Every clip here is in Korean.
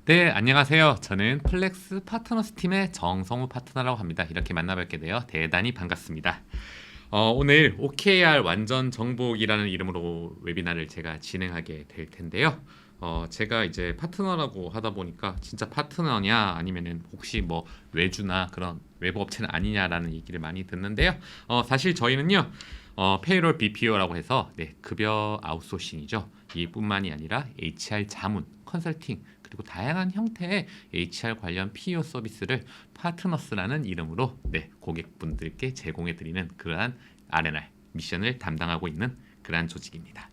네, 안녕하세요. 저는 플렉스 파트너스 팀의 정성우 파트너라고 합니다. 이렇게 만나뵙게 되어 대단히 반갑습니다. 오늘 OKR 완전 정복이라는 이름으로 웨비나를 제가 진행하게 될 텐데요. 제가 이제 파트너라고 하다 보니까 진짜 파트너냐 아니면은 혹시 뭐 외주나 그런 외부 업체는 아니냐라는 얘기를 많이 듣는데요. 사실 저희는요. 페이롤 BPO라고 해서 급여 아웃소싱이죠. 이뿐만이 아니라 HR 자문, 컨설팅 그리고 다양한 형태의 HR 관련 PO 서비스를 파트너스라는 이름으로 고객분들께 제공해 드리는 그러한 R&R 미션을 담당하고 있는 그러한 조직입니다.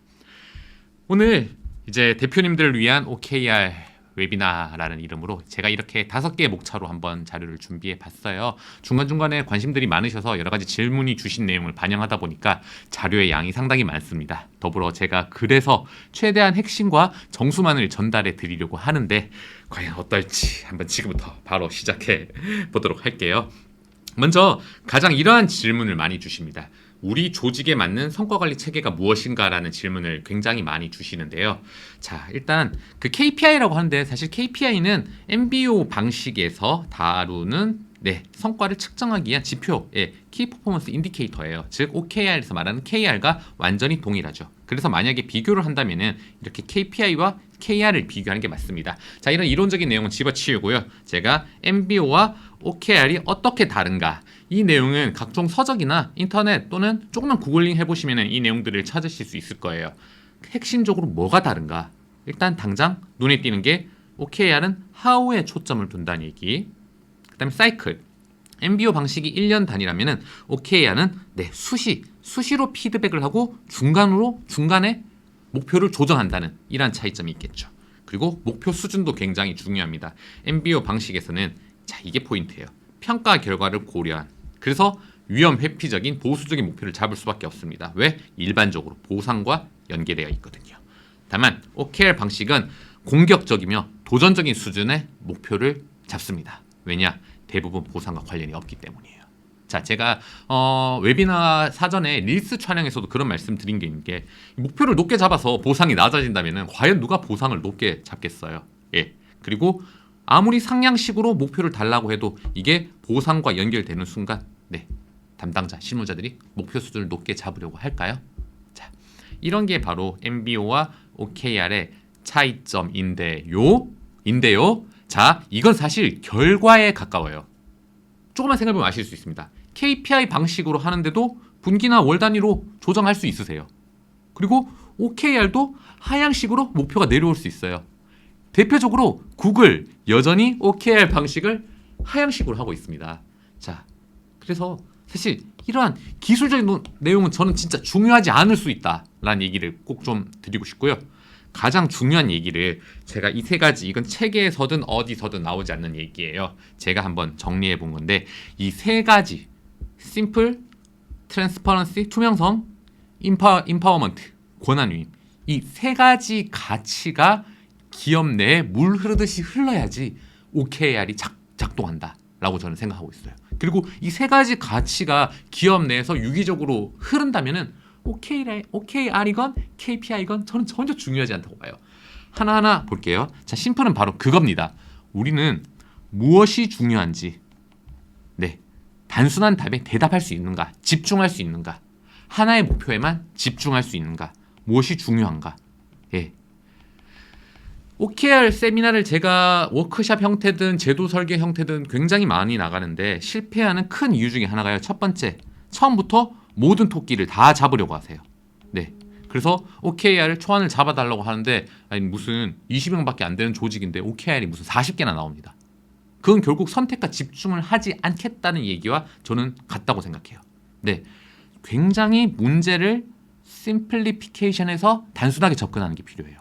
오늘 이제 대표님들을 위한 OKR 웨비나라는 이름으로 제가 이렇게 5개의 목차로 한번 자료를 준비해 봤어요. 중간중간에 관심들이 많으셔서 여러 가지 질문이 주신 내용을 반영하다 보니까 자료의 양이 상당히 많습니다. 더불어 제가 그래서 최대한 핵심과 정수만을 전달해 드리려고 하는데 과연 어떨지 한번 지금부터 바로 시작해 보도록 할게요. 먼저 가장 이러한 질문을 많이 주십니다. 우리 조직에 맞는 성과관리 체계가 무엇인가라는 질문을 굉장히 많이 주시는데요. 자, 일단 그 KPI라고 하는데 사실 KPI는 MBO 방식에서 다루는 성과를 측정하기 위한 지표의 키 퍼포먼스 인디케이터예요. 즉 OKR에서 말하는 KR과 완전히 동일하죠. 그래서 만약에 비교를 한다면은 이렇게 KPI와 KR을 비교하는 게 맞습니다. 자, 이런 이론적인 내용은 집어치우고요. 제가 MBO와 OKR이 어떻게 다른가? 이 내용은 각종 서적이나 인터넷 또는 조금만 구글링 해보시면 이 내용들을 찾으실 수 있을 거예요. 핵심적으로 뭐가 다른가? 일단 당장 눈에 띄는 게 OKR은 How에 초점을 둔다는 얘기. 그 다음에 사이클. MBO 방식이 1년 단위라면 OKR은 수시로 피드백을 하고 중간에 목표를 조정한다는 이러한 차이점이 있겠죠. 그리고 목표 수준도 굉장히 중요합니다. MBO 방식에서는 이게 포인트예요. 평가 결과를 고려한. 그래서 위험 회피적인 보수적인 목표를 잡을 수밖에 없습니다. 왜? 일반적으로 보상과 연계되어 있거든요. 다만 OKR 방식은 공격적이며 도전적인 수준의 목표를 잡습니다. 왜냐? 대부분 보상과 관련이 없기 때문이에요. 자, 제가 웨비나 사전에 릴스 촬영에서도 그런 말씀 드린 게 있는 게 목표를 높게 잡아서 보상이 낮아진다면 과연 누가 보상을 높게 잡겠어요? 예. 그리고 아무리 상향식으로 목표를 달라고 해도 이게 보상과 연결되는 순간 담당자, 실무자들이 목표 수준을 높게 잡으려고 할까요? 자, 이런 게 바로 MBO와 OKR의 차이점인데요. 자, 이건 사실 결과에 가까워요. 조금만 생각해보면 아실 수 있습니다. KPI 방식으로 하는데도 분기나 월 단위로 조정할 수 있으세요. 그리고 OKR도 하향식으로 목표가 내려올 수 있어요. 대표적으로 구글 여전히 OKR 방식을 하향식으로 하고 있습니다. 자, 그래서 사실 이러한 기술적인 내용은 저는 진짜 중요하지 않을 수 있다라는 얘기를 꼭 좀 드리고 싶고요. 가장 중요한 얘기를 제가 이 3가지 이건 책에서든 어디서든 나오지 않는 얘기예요. 제가 한번 정리해 본 건데 이 3가지 심플, 트랜스퍼런시, 투명성, 임파워먼트, 권한위임 이 3가지 가치가 기업 내에 물 흐르듯이 흘러야지 OKR이 작동한다 라고 저는 생각하고 있어요. 그리고 이 3가지 가치가 기업 내에서 유기적으로 흐른다면은 OKR이건 KPI건 저는 전혀 중요하지 않다고 봐요. 하나하나 볼게요. 자, 심플은 바로 그겁니다. 우리는 무엇이 중요한지 단순한 답에 대답할 수 있는가, 집중할 수 있는가, 하나의 목표에만 집중할 수 있는가, 무엇이 중요한가. OKR 세미나를 제가 워크샵 형태든 제도 설계 형태든 굉장히 많이 나가는데 실패하는 큰 이유 중에 하나가요. 첫 번째, 처음부터 모든 토끼를 다 잡으려고 하세요. 그래서 OKR을 초안을 잡아달라고 하는데 아니 무슨 20명밖에 안 되는 조직인데 OKR이 무슨 40개나 나옵니다. 그건 결국 선택과 집중을 하지 않겠다는 얘기와 저는 같다고 생각해요. 굉장히 문제를 심플리피케이션해서 단순하게 접근하는 게 필요해요.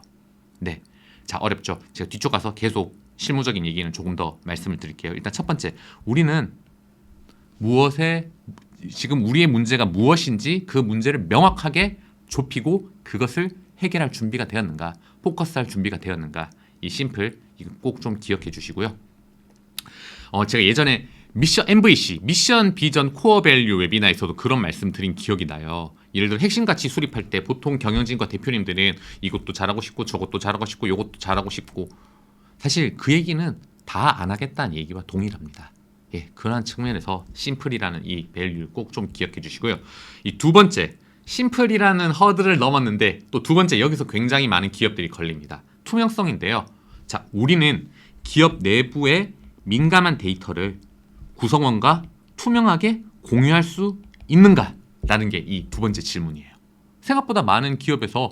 자, 어렵죠. 제가 뒤쪽 가서 계속 실무적인 얘기는 조금 더 말씀을 드릴게요. 일단 첫 번째, 우리는 지금 우리의 문제가 무엇인지 그 문제를 명확하게 좁히고 그것을 해결할 준비가 되었는가, 포커스할 준비가 되었는가. 이 심플, 이거 꼭 좀 기억해 주시고요. 제가 예전에 MVC, 미션 비전 코어 밸류 웨비나에서도 그런 말씀 드린 기억이 나요. 예를 들어 핵심 가치 수립할 때 보통 경영진과 대표님들은 이것도 잘하고 싶고 저것도 잘하고 싶고 이것도 잘하고 싶고 사실 그 얘기는 다 안 하겠다는 얘기와 동일합니다. 예, 그러한 측면에서 심플이라는 이 밸류를 꼭 좀 기억해 주시고요. 이 두 번째, 심플이라는 허들을 넘었는데 또 두 번째 여기서 굉장히 많은 기업들이 걸립니다. 투명성인데요. 자, 우리는 기업 내부의 민감한 데이터를 구성원과 투명하게 공유할 수 있는가? 라는 게 이 두 번째 질문이에요. 생각보다 많은 기업에서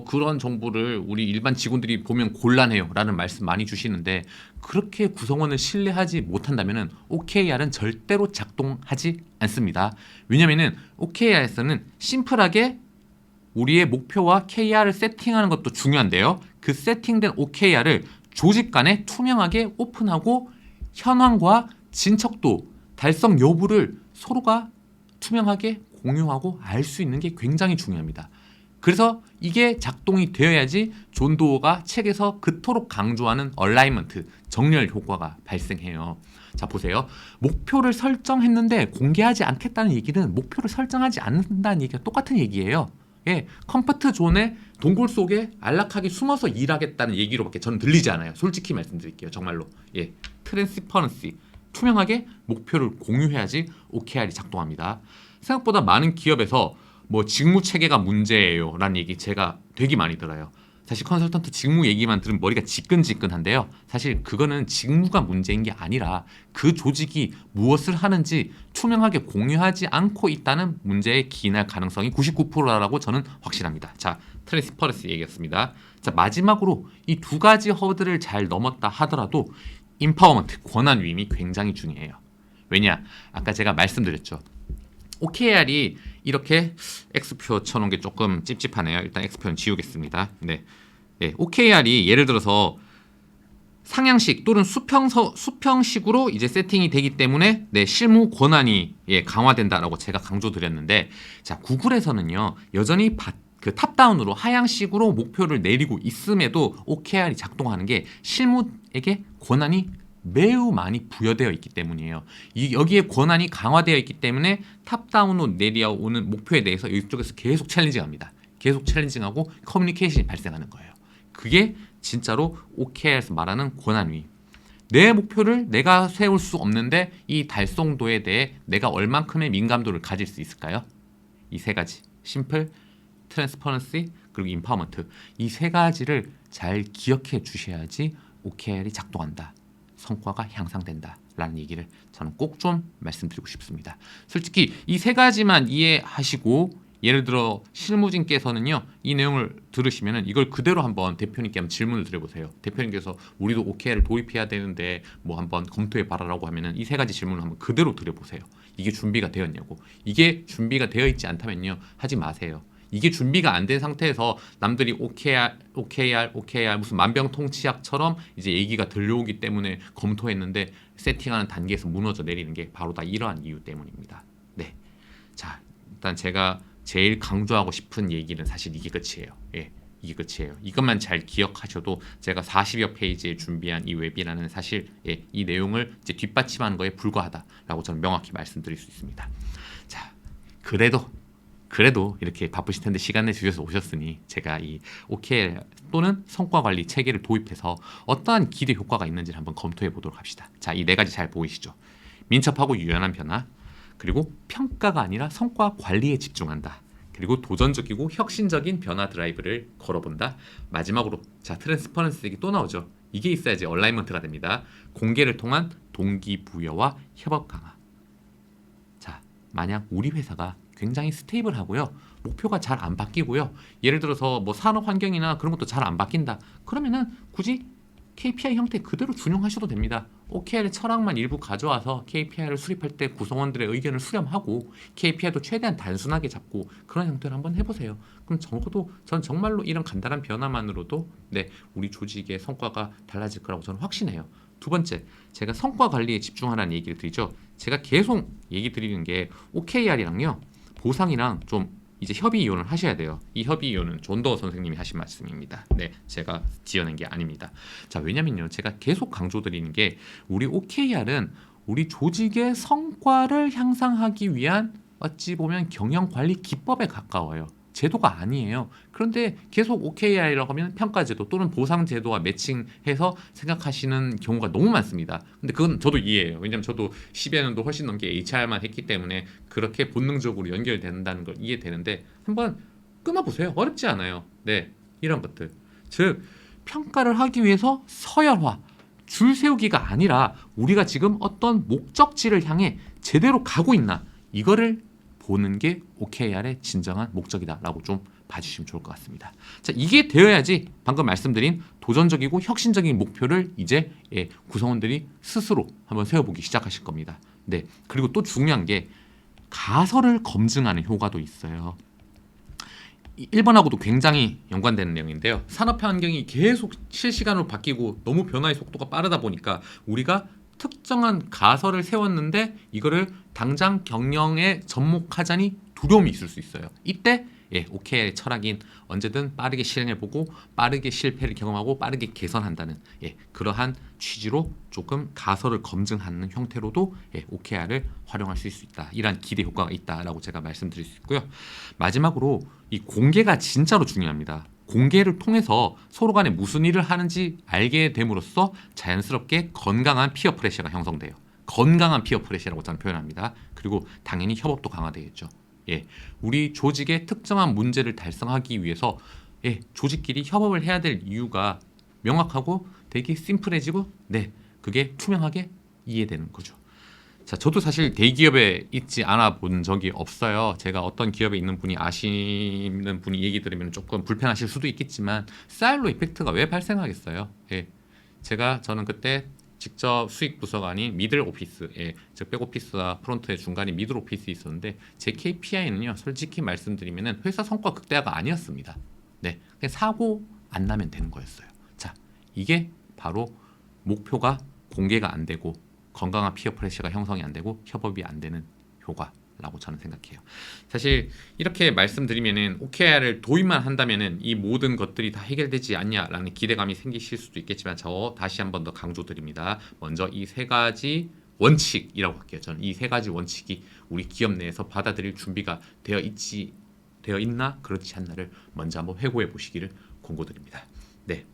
그런 정보를 우리 일반 직원들이 보면 곤란해요 라는 말씀 많이 주시는데, 그렇게 구성원을 신뢰하지 못한다면 OKR은 절대로 작동하지 않습니다. 왜냐면은 OKR에서는 심플하게 우리의 목표와 KR을 세팅하는 것도 중요한데요, 그 세팅된 OKR을 조직 간에 투명하게 오픈하고 현황과 진척도, 달성 여부를 서로가 투명하게 공유하고 알 수 있는 게 굉장히 중요합니다. 그래서 이게 작동이 되어야지 존 도어가 책에서 그토록 강조하는 얼라이먼트, 정렬 효과가 발생해요. 자, 보세요. 목표를 설정했는데 공개하지 않겠다는 얘기는 목표를 설정하지 않는다는 얘기가 똑같은 얘기예요. 예, 컴포트 존의 동굴 속에 안락하게 숨어서 일하겠다는 얘기로밖에 저는 들리지 않아요. 솔직히 말씀드릴게요. 정말로. 예, 트랜스퍼런시, 투명하게 목표를 공유해야지 OKR이 작동합니다. 생각보다 많은 기업에서 뭐 직무 체계가 문제예요 라는 얘기 제가 되게 많이 들어요. 사실 컨설턴트 직무 얘기만 들으면 머리가 지끈지끈한데요, 사실 그거는 직무가 문제인 게 아니라 그 조직이 무엇을 하는지 투명하게 공유하지 않고 있다는 문제에 기인할 가능성이 99%라고 저는 확신합니다. 자, 트랜스퍼런시 얘기였습니다. 자, 마지막으로 이 두 가지 허들을 잘 넘었다 하더라도 임파워먼트, 권한 위임이 굉장히 중요해요. 왜냐? 아까 제가 말씀드렸죠. OKR이 이렇게 X표 쳐놓은 게 조금 찝찝하네요. 일단 X표는 지우겠습니다. 네. 네, OKR이 예를 들어서 상향식 또는 수평식으로 이제 세팅이 되기 때문에 네, 실무 권한이 강화된다라고 제가 강조드렸는데, 자, 구글에서는요 여전히 그 탑다운으로 하향식으로 목표를 내리고 있음에도 OKR이 작동하는 게 실무에게 권한이 매우 많이 부여되어 있기 때문이에요. 여기에 권한이 강화되어 있기 때문에 탑다운으로 내려오는 목표에 대해서 이쪽에서 계속 챌린징합니다. 계속 챌린징하고 커뮤니케이션이 발생하는 거예요. 그게 진짜로 OKR에서 말하는 권한 위임. 내 목표를 내가 세울 수 없는데 이 달성도에 대해 내가 얼만큼의 민감도를 가질 수 있을까요? 이 세 가지, 심플, 트랜스퍼런시, 그리고 임파워먼트, 이 세 가지를 잘 기억해 주셔야지 OKR이 작동한다, 성과가 향상된다 라는 얘기를 저는 꼭 좀 말씀드리고 싶습니다. 솔직히 이 세 가지만 이해하시고, 예를 들어 실무진께서는요 이 내용을 들으시면은 이걸 그대로 한번 대표님께 한번 질문을 드려보세요. 대표님께서 우리도 OKR을 도입해야 되는데 뭐 한번 검토해 봐라라고 하면은 이 세 가지 질문을 한번 그대로 드려보세요. 이게 준비가 되었냐고. 이게 준비가 되어 있지 않다면요 하지 마세요. 이게 준비가 안 된 상태에서 남들이 OKR 무슨 만병통치약처럼 이제 얘기가 들려오기 때문에 검토했는데 세팅하는 단계에서 무너져 내리는 게 바로 다 이러한 이유 때문입니다. 네, 자, 일단 제가 제일 강조하고 싶은 얘기는 사실 이게 끝이에요. 예, 이게 끝이에요. 이것만 잘 기억하셔도 제가 40여 페이지에 준비한 이 웹이라는 사실, 이 내용을 이제 뒷받침하는 거에 불과하다라고 저는 명확히 말씀드릴 수 있습니다. 자, 그래도 이렇게 바쁘실 텐데 시간 내주셔서 오셨으니 제가 이 OKR 또는 성과 관리 체계를 도입해서 어떠한 기대 효과가 있는지를 한번 검토해 보도록 합시다. 자, 이 네 가지 잘 보이시죠? 민첩하고 유연한 변화, 그리고 평가가 아니라 성과 관리에 집중한다, 그리고 도전적이고 혁신적인 변화 드라이브를 걸어본다, 마지막으로 자, 트랜스퍼런시 얘기 또 나오죠. 이게 있어야지 얼라이먼트가 됩니다. 공개를 통한 동기부여와 협업 강화. 자, 만약 우리 회사가 굉장히 스테이블하고요, 목표가 잘 안 바뀌고요, 예를 들어서 뭐 산업 환경이나 그런 것도 잘 안 바뀐다, 그러면은 굳이 KPI 형태 그대로 준용하셔도 됩니다. OKR 철학만 일부 가져와서 KPI를 수립할 때 구성원들의 의견을 수렴하고 KPI도 최대한 단순하게 잡고 그런 형태를 한번 해보세요. 그럼 적어도 전 정말로 이런 간단한 변화만으로도 네, 우리 조직의 성과가 달라질 거라고 저는 확신해요. 두 번째, 제가 성과 관리에 집중하라는 얘기를 드리죠. 제가 계속 얘기 드리는 게 OKR이랑요 보상이랑 좀 이제 협의 이혼을 하셔야 돼요. 이 협의 이혼은 존더 선생님이 하신 말씀입니다. 네, 제가 지어낸 게 아닙니다. 자, 왜냐면요, 제가 계속 강조드리는 게 우리 OKR은 우리 조직의 성과를 향상하기 위한 어찌 보면 경영 관리 기법에 가까워요. 제도가 아니에요. 그런데 계속 OKR이라고 하면 평가제도 또는 보상제도와 매칭해서 생각하시는 경우가 너무 많습니다. 근데 그건 저도 이해해요. 왜냐면 저도 10여 년도 훨씬 넘게 HR만 했기 때문에 그렇게 본능적으로 연결된다는 걸 이해되는데 한번 끊어보세요. 어렵지 않아요. 네, 이런 것들. 즉 평가를 하기 위해서 서열화, 줄 세우기가 아니라 우리가 지금 어떤 목적지를 향해 제대로 가고 있나 이거를 보는 게 OKR의 진정한 목적이다라고 좀 봐주시면 좋을 것 같습니다. 자, 이게 되어야지 방금 말씀드린 도전적이고 혁신적인 목표를 이제 구성원들이 스스로 한번 세워보기 시작하실 겁니다. 네, 그리고 또 중요한 게 가설을 검증하는 효과도 있어요. 1번하고도 굉장히 연관되는 내용인데요. 산업 환경이 계속 실시간으로 바뀌고 너무 변화의 속도가 빠르다 보니까 우리가 특정한 가설을 세웠는데 이거를 당장 경영에 접목하자니 두려움이 있을 수 있어요. 이때 OKR의 철학인 언제든 빠르게 실행해보고 빠르게 실패를 경험하고 빠르게 개선한다는 그러한 취지로 조금 가설을 검증하는 형태로도 OKR을 활용할 수 있다. 이러한 기대 효과가 있다라고 제가 말씀드릴 수 있고요. 마지막으로 이 공개가 진짜로 중요합니다. 공개를 통해서 서로 간에 무슨 일을 하는지 알게 됨으로써 자연스럽게 건강한 피어 프레셔가 형성돼요. 건강한 피어 프레셔라고 저는 표현합니다. 그리고 당연히 협업도 강화되겠죠. 우리 조직의 특정한 문제를 달성하기 위해서 조직끼리 협업을 해야 될 이유가 명확하고 되게 심플해지고 그게 투명하게 이해되는 거죠. 자, 저도 사실 대기업에 있지 않아 본 적이 없어요. 제가 어떤 기업에 있는 분이 아시는 분이 얘기 들으면 조금 불편하실 수도 있겠지만 사일로 이펙트가 왜 발생하겠어요? 저는 그때 직접 수익 부서가 아닌 미들 오피스, 즉 백오피스와 프론트의 중간에 미들 오피스 있었는데 제 KPI는요, 솔직히 말씀드리면은 회사 성과 극대화가 아니었습니다. 그냥 사고 안 나면 되는 거였어요. 자, 이게 바로 목표가 공개가 안 되고 건강한 피어 프레셔가 형성이 안 되고 협업이 안 되는 효과라고 저는 생각해요. 사실 이렇게 말씀드리면은 OKR을 도입만 한다면은 이 모든 것들이 다 해결되지 않냐라는 기대감이 생기실 수도 있겠지만 저 다시 한 번 더 강조드립니다. 먼저 이 세 가지 원칙이라고 할게요. 저는 이 세 가지 원칙이 우리 기업 내에서 받아들일 준비가 되어 있나 그렇지 않나를 먼저 한번 회고해 보시기를 권고드립니다. 네,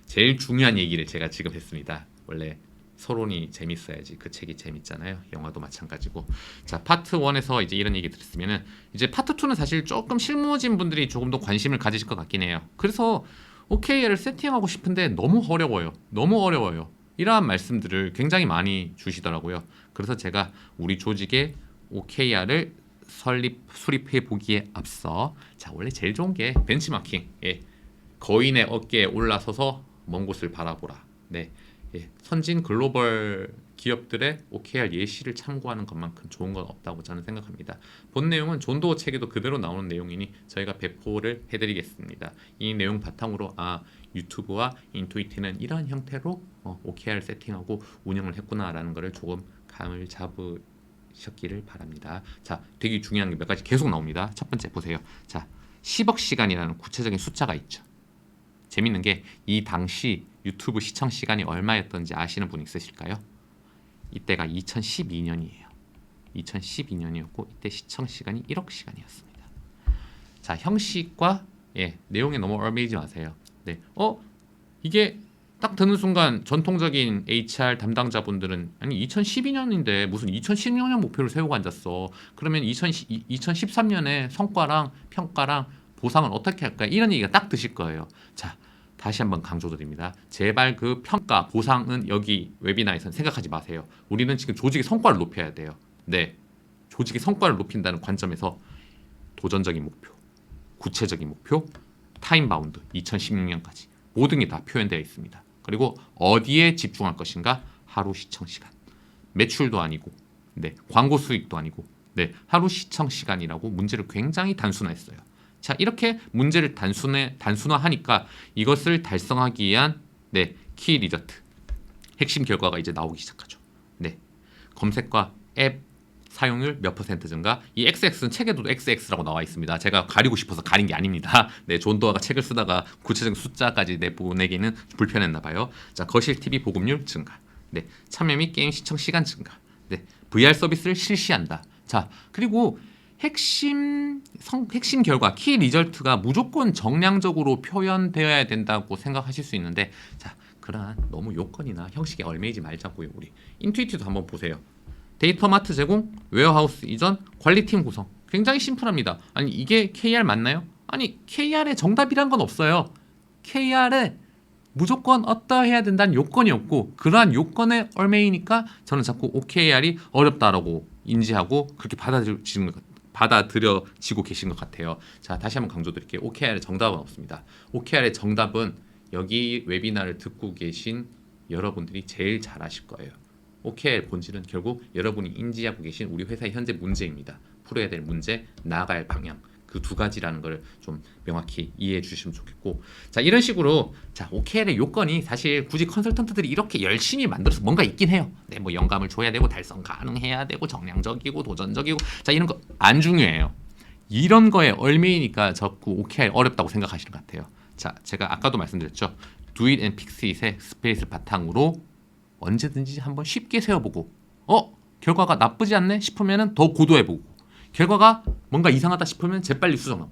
제일 중요한 얘기를 제가 지금 했습니다. 원래 서론이 재밌어야지 그 책이 재밌잖아요. 영화도 마찬가지고. 자, 파트 1에서 이제 이런 얘기 들었으면은 이제 파트 2는 사실 조금 실무진 분들이 조금 더 관심을 가지실 것 같긴 해요. 그래서 OKR을 세팅하고 싶은데 너무 어려워요. 이러한 말씀들을 굉장히 많이 주시더라고요. 그래서 제가 우리 조직의 OKR을 수립해 보기에 앞서 자, 원래 제일 좋은 게 벤치마킹. 거인의 어깨에 올라서서 먼 곳을 바라보라. 선진 글로벌 기업들의 OKR 예시를 참고하는 것만큼 좋은 건 없다고 저는 생각합니다. 본 내용은 존 도어 책에도 그대로 나오는 내용이니 저희가 배포를 해드리겠습니다. 이 내용 바탕으로 유튜브와 인투이트는 이런 형태로 OKR 세팅하고 운영을 했구나라는 것을 조금 감을 잡으셨기를 바랍니다. 자, 되게 중요한 게 몇 가지 계속 나옵니다. 첫 번째 보세요. 자, 10억 시간이라는 구체적인 숫자가 있죠. 재밌는 게 이 당시 유튜브 시청 시간이 얼마였던지 아시는 분 있으실까요? 이때가 2012년이에요. 2012년이었고 이때 시청 시간이 1억 시간이었습니다. 자, 형식과 내용에 너무 얽매이지 마세요. 이게 딱 듣는 순간 전통적인 HR 담당자분들은 아니 2012년인데 무슨 2016년 목표를 세우고 앉았어. 그러면 2013년에 성과랑 평가랑 보상은 어떻게 할까? 이런 얘기가 딱 드실 거예요. 자, 다시 한번 강조드립니다. 제발 그 평가, 보상은 여기 웨비나에서는 생각하지 마세요. 우리는 지금 조직의 성과를 높여야 돼요. 조직의 성과를 높인다는 관점에서 도전적인 목표, 구체적인 목표, 타임바운드 2016년까지 모든 게 다 표현되어 있습니다. 그리고 어디에 집중할 것인가? 하루 시청 시간. 매출도 아니고, 광고 수익도 아니고, 하루 시청 시간이라고 문제를 굉장히 단순화했어요. 자, 이렇게 문제를 단순화하니까 이것을 달성하기 위한 키 리저트, 핵심 결과가 이제 나오기 시작하죠. 검색과 앱 사용률 몇 % 증가. 이 XX는 책에도 XX라고 나와 있습니다. 제가 가리고 싶어서 가린 게 아닙니다. 존 도어가 책을 쓰다가 구체적인 숫자까지 내보내기는 불편했나 봐요. 자, 거실 TV 보급률 증가. 참여 및 게임 시청 시간 증가. VR 서비스를 실시한다. 자, 그리고 핵심 결과 키 리절트가 무조건 정량적으로 표현되어야 된다고 생각하실 수 있는데, 자, 그러한 너무 요건이나 형식에 얽매이지 말자고요. 우리 인투이티도 한번 보세요. 데이터 마트 제공, 웨어하우스 이전, 관리팀 구성. 굉장히 심플합니다. 아니 이게 KR 맞나요? 아니 KR의 정답이란 건 없어요. KR에 무조건 어떠해야 된다는 요건이 없고, 그러한 요건에 얽매이니까 저는 자꾸 OKR이 어렵다라고 인지하고 그렇게 받아들여지고 계신 것 같아요. 자, 다시 한번 강조드릴게요. OKR의 정답은 없습니다. OKR의 정답은 여기 웨비나를 듣고 계신 여러분들이 제일 잘 아실 거예요. OKR 본질은 결국 여러분이 인지하고 계신 우리 회사의 현재 문제입니다. 풀어야 될 문제, 나아갈 방향, 그 두 가지라는 걸 좀 명확히 이해해 주시면 좋겠고, 자, 이런 식으로 자, OKR의 요건이 사실 굳이 컨설턴트들이 이렇게 열심히 만들어서 뭔가 있긴 해요. 네, 뭐 영감을 줘야 되고 달성 가능해야 되고 정량적이고 도전적이고, 자, 이런 거 안 중요해요. 이런 거에 얽매이니까 자꾸 OKR 어렵다고 생각하시는 것 같아요. 자, 제가 아까도 말씀드렸죠. Do it and fix it의 스페이스 바탕으로 언제든지 한번 쉽게 세워보고, 결과가 나쁘지 않네 싶으면 더 고도해보고, 결과가 뭔가 이상하다 싶으면 재빨리 수정하고,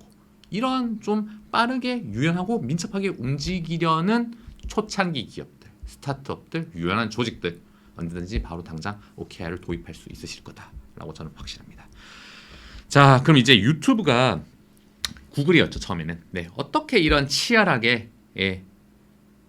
이런 좀 빠르게 유연하고 민첩하게 움직이려는 초창기 기업들, 스타트업들, 유연한 조직들 언제든지 바로 당장 OKR을 도입할 수 있으실 거다라고 저는 확신합니다. 자, 그럼 이제 유튜브가 구글이었죠 처음에는. 네, 어떻게 이런 치열하게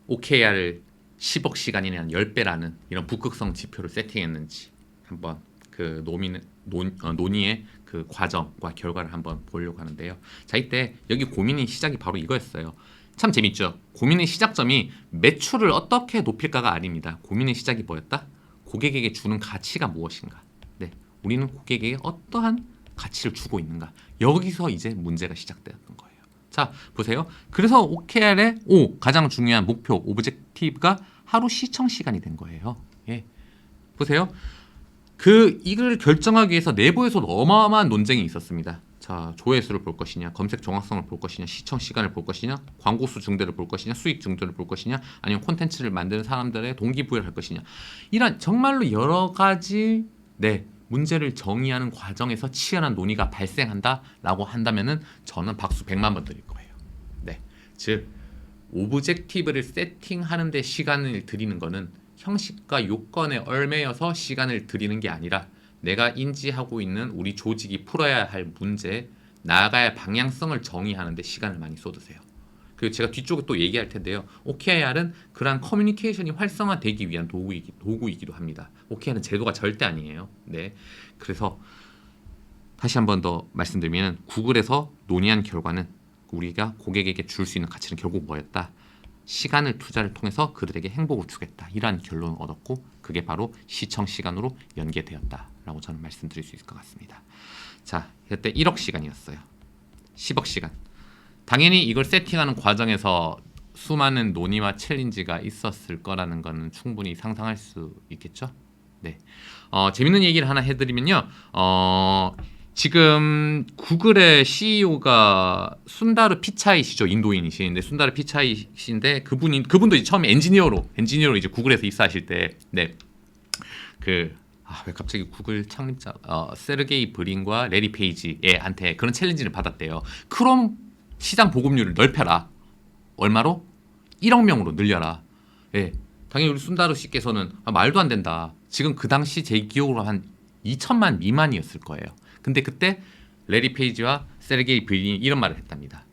OKR을 10억 시간이나 10배라는 이런 북극성 지표를 세팅했는지 한번 그 논의의 그 과정과 결과를 한번 보려고 하는데요. 자, 이때 여기 고민의 시작이 바로 이거였어요. 참 재밌죠. 고민의 시작점이 매출을 어떻게 높일까가 아닙니다. 고민의 시작이 뭐였다? 고객에게 주는 가치가 무엇인가? 네, 우리는 고객에게 어떠한 가치를 주고 있는가? 여기서 이제 문제가 시작되었던 거예요. 자, 보세요. 그래서 OKR의 가장 중요한 목표, 오브젝티브가 하루 시청 시간이 된 거예요. 예. 보세요. 이걸 결정하기 위해서 내부에서 어마어마한 논쟁이 있었습니다. 자, 조회수를 볼 것이냐, 검색 정확성을 볼 것이냐, 시청 시간을 볼 것이냐, 광고 수 증대를 볼 것이냐, 수익 증대를 볼 것이냐, 아니면 콘텐츠를 만드는 사람들의 동기부여를 할 것이냐. 이런 정말로 여러 가지 문제를 정의하는 과정에서 치열한 논의가 발생한다라고 한다면은 저는 박수 100만 번 드릴 거예요. 네, 즉 오브젝티브를 세팅하는 데 시간을 들이는 거는 형식과 요건에 얽매여서 시간을 들이는 게 아니라 내가 인지하고 있는 우리 조직이 풀어야 할 문제, 나아가야 할 방향성을 정의하는 데 시간을 많이 쏟으세요. 그리고 제가 뒤쪽에 또 얘기할 텐데요. OKR은 그러한 커뮤니케이션이 활성화되기 위한 도구이기도 합니다. OKR은 제도가 절대 아니에요. 네, 그래서 다시 한 번 더 말씀드리면 구글에서 논의한 결과는 우리가 고객에게 줄 수 있는 가치는 결국 뭐였다? 시간을 투자를 통해서 그들에게 행복을 주겠다. 이러한 결론을 얻었고 그게 바로 시청 시간으로 연계되었다라고 저는 말씀드릴 수 있을 것 같습니다. 자, 이때 1억 시간이었어요. 10억 시간. 당연히 이걸 세팅하는 과정에서 수많은 논의와 챌린지가 있었을 거라는 거는 충분히 상상할 수 있겠죠. 네, 재밌는 얘기를 하나 해드리면요. 지금 구글의 CEO가 순다르 피차이시죠. 인도인이신데 순다르 피차이신데 그분도 이제 처음에 엔지니어로 이제 구글에서 입사하실 때, 왜 갑자기 구글 창립자 세르게이 브린과 레리 페이지한테 그런 챌린지를 받았대요. 크롬 시장 보급률을 넓혀라. 얼마로? 1억 명으로 늘려라. 예, 당연히 우리 순다르 씨께서는 말도 안 된다. 지금 그 당시 제 기억으로 한 2천만 미만이었을 거예요. 근데 그때 레리 페이지와 세르게이 브린이 이런 말을 했답니다.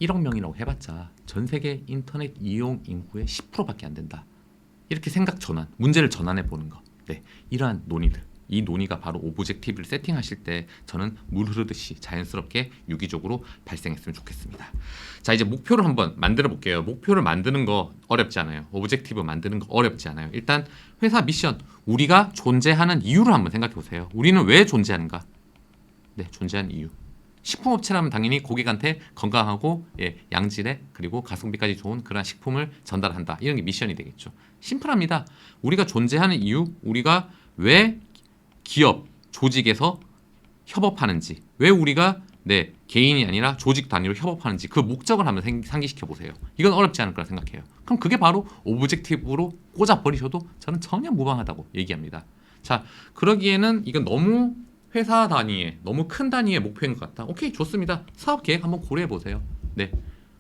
1억 명이라고 해봤자 전 세계 인터넷 이용 인구의 10%밖에 안 된다. 이렇게 생각 전환, 문제를 전환해 보는 거. 네, 이러한 논의들. 이 논의가 바로 오브젝티브를 세팅하실 때 저는 물 흐르듯이 자연스럽게 유기적으로 발생했으면 좋겠습니다. 자, 이제 목표를 한번 만들어 볼게요. 목표를 만드는 거 어렵지 않아요. 오브젝티브 만드는 거 어렵지 않아요. 일단 회사 미션, 우리가 존재하는 이유를 한번 생각해 보세요. 우리는 왜 존재하는가? 네, 존재하는 이유. 식품업체라면 당연히 고객한테 건강하고 양질의 그리고 가성비까지 좋은 그런 식품을 전달한다. 이런 게 미션이 되겠죠. 심플합니다. 우리가 존재하는 이유, 우리가 왜 기업, 조직에서 협업하는지, 왜 우리가 개인이 아니라 조직 단위로 협업하는지 그 목적을 한번 상기시켜 보세요. 이건 어렵지 않을 거라 생각해요. 그럼 그게 바로 오브젝티브로 꽂아버리셔도 저는 전혀 무방하다고 얘기합니다. 자, 그러기에는 이건 너무 회사 단위의 너무 큰 단위의 목표인 것 같다. 오케이, 좋습니다. 사업 계획 한번 고려해 보세요. 네,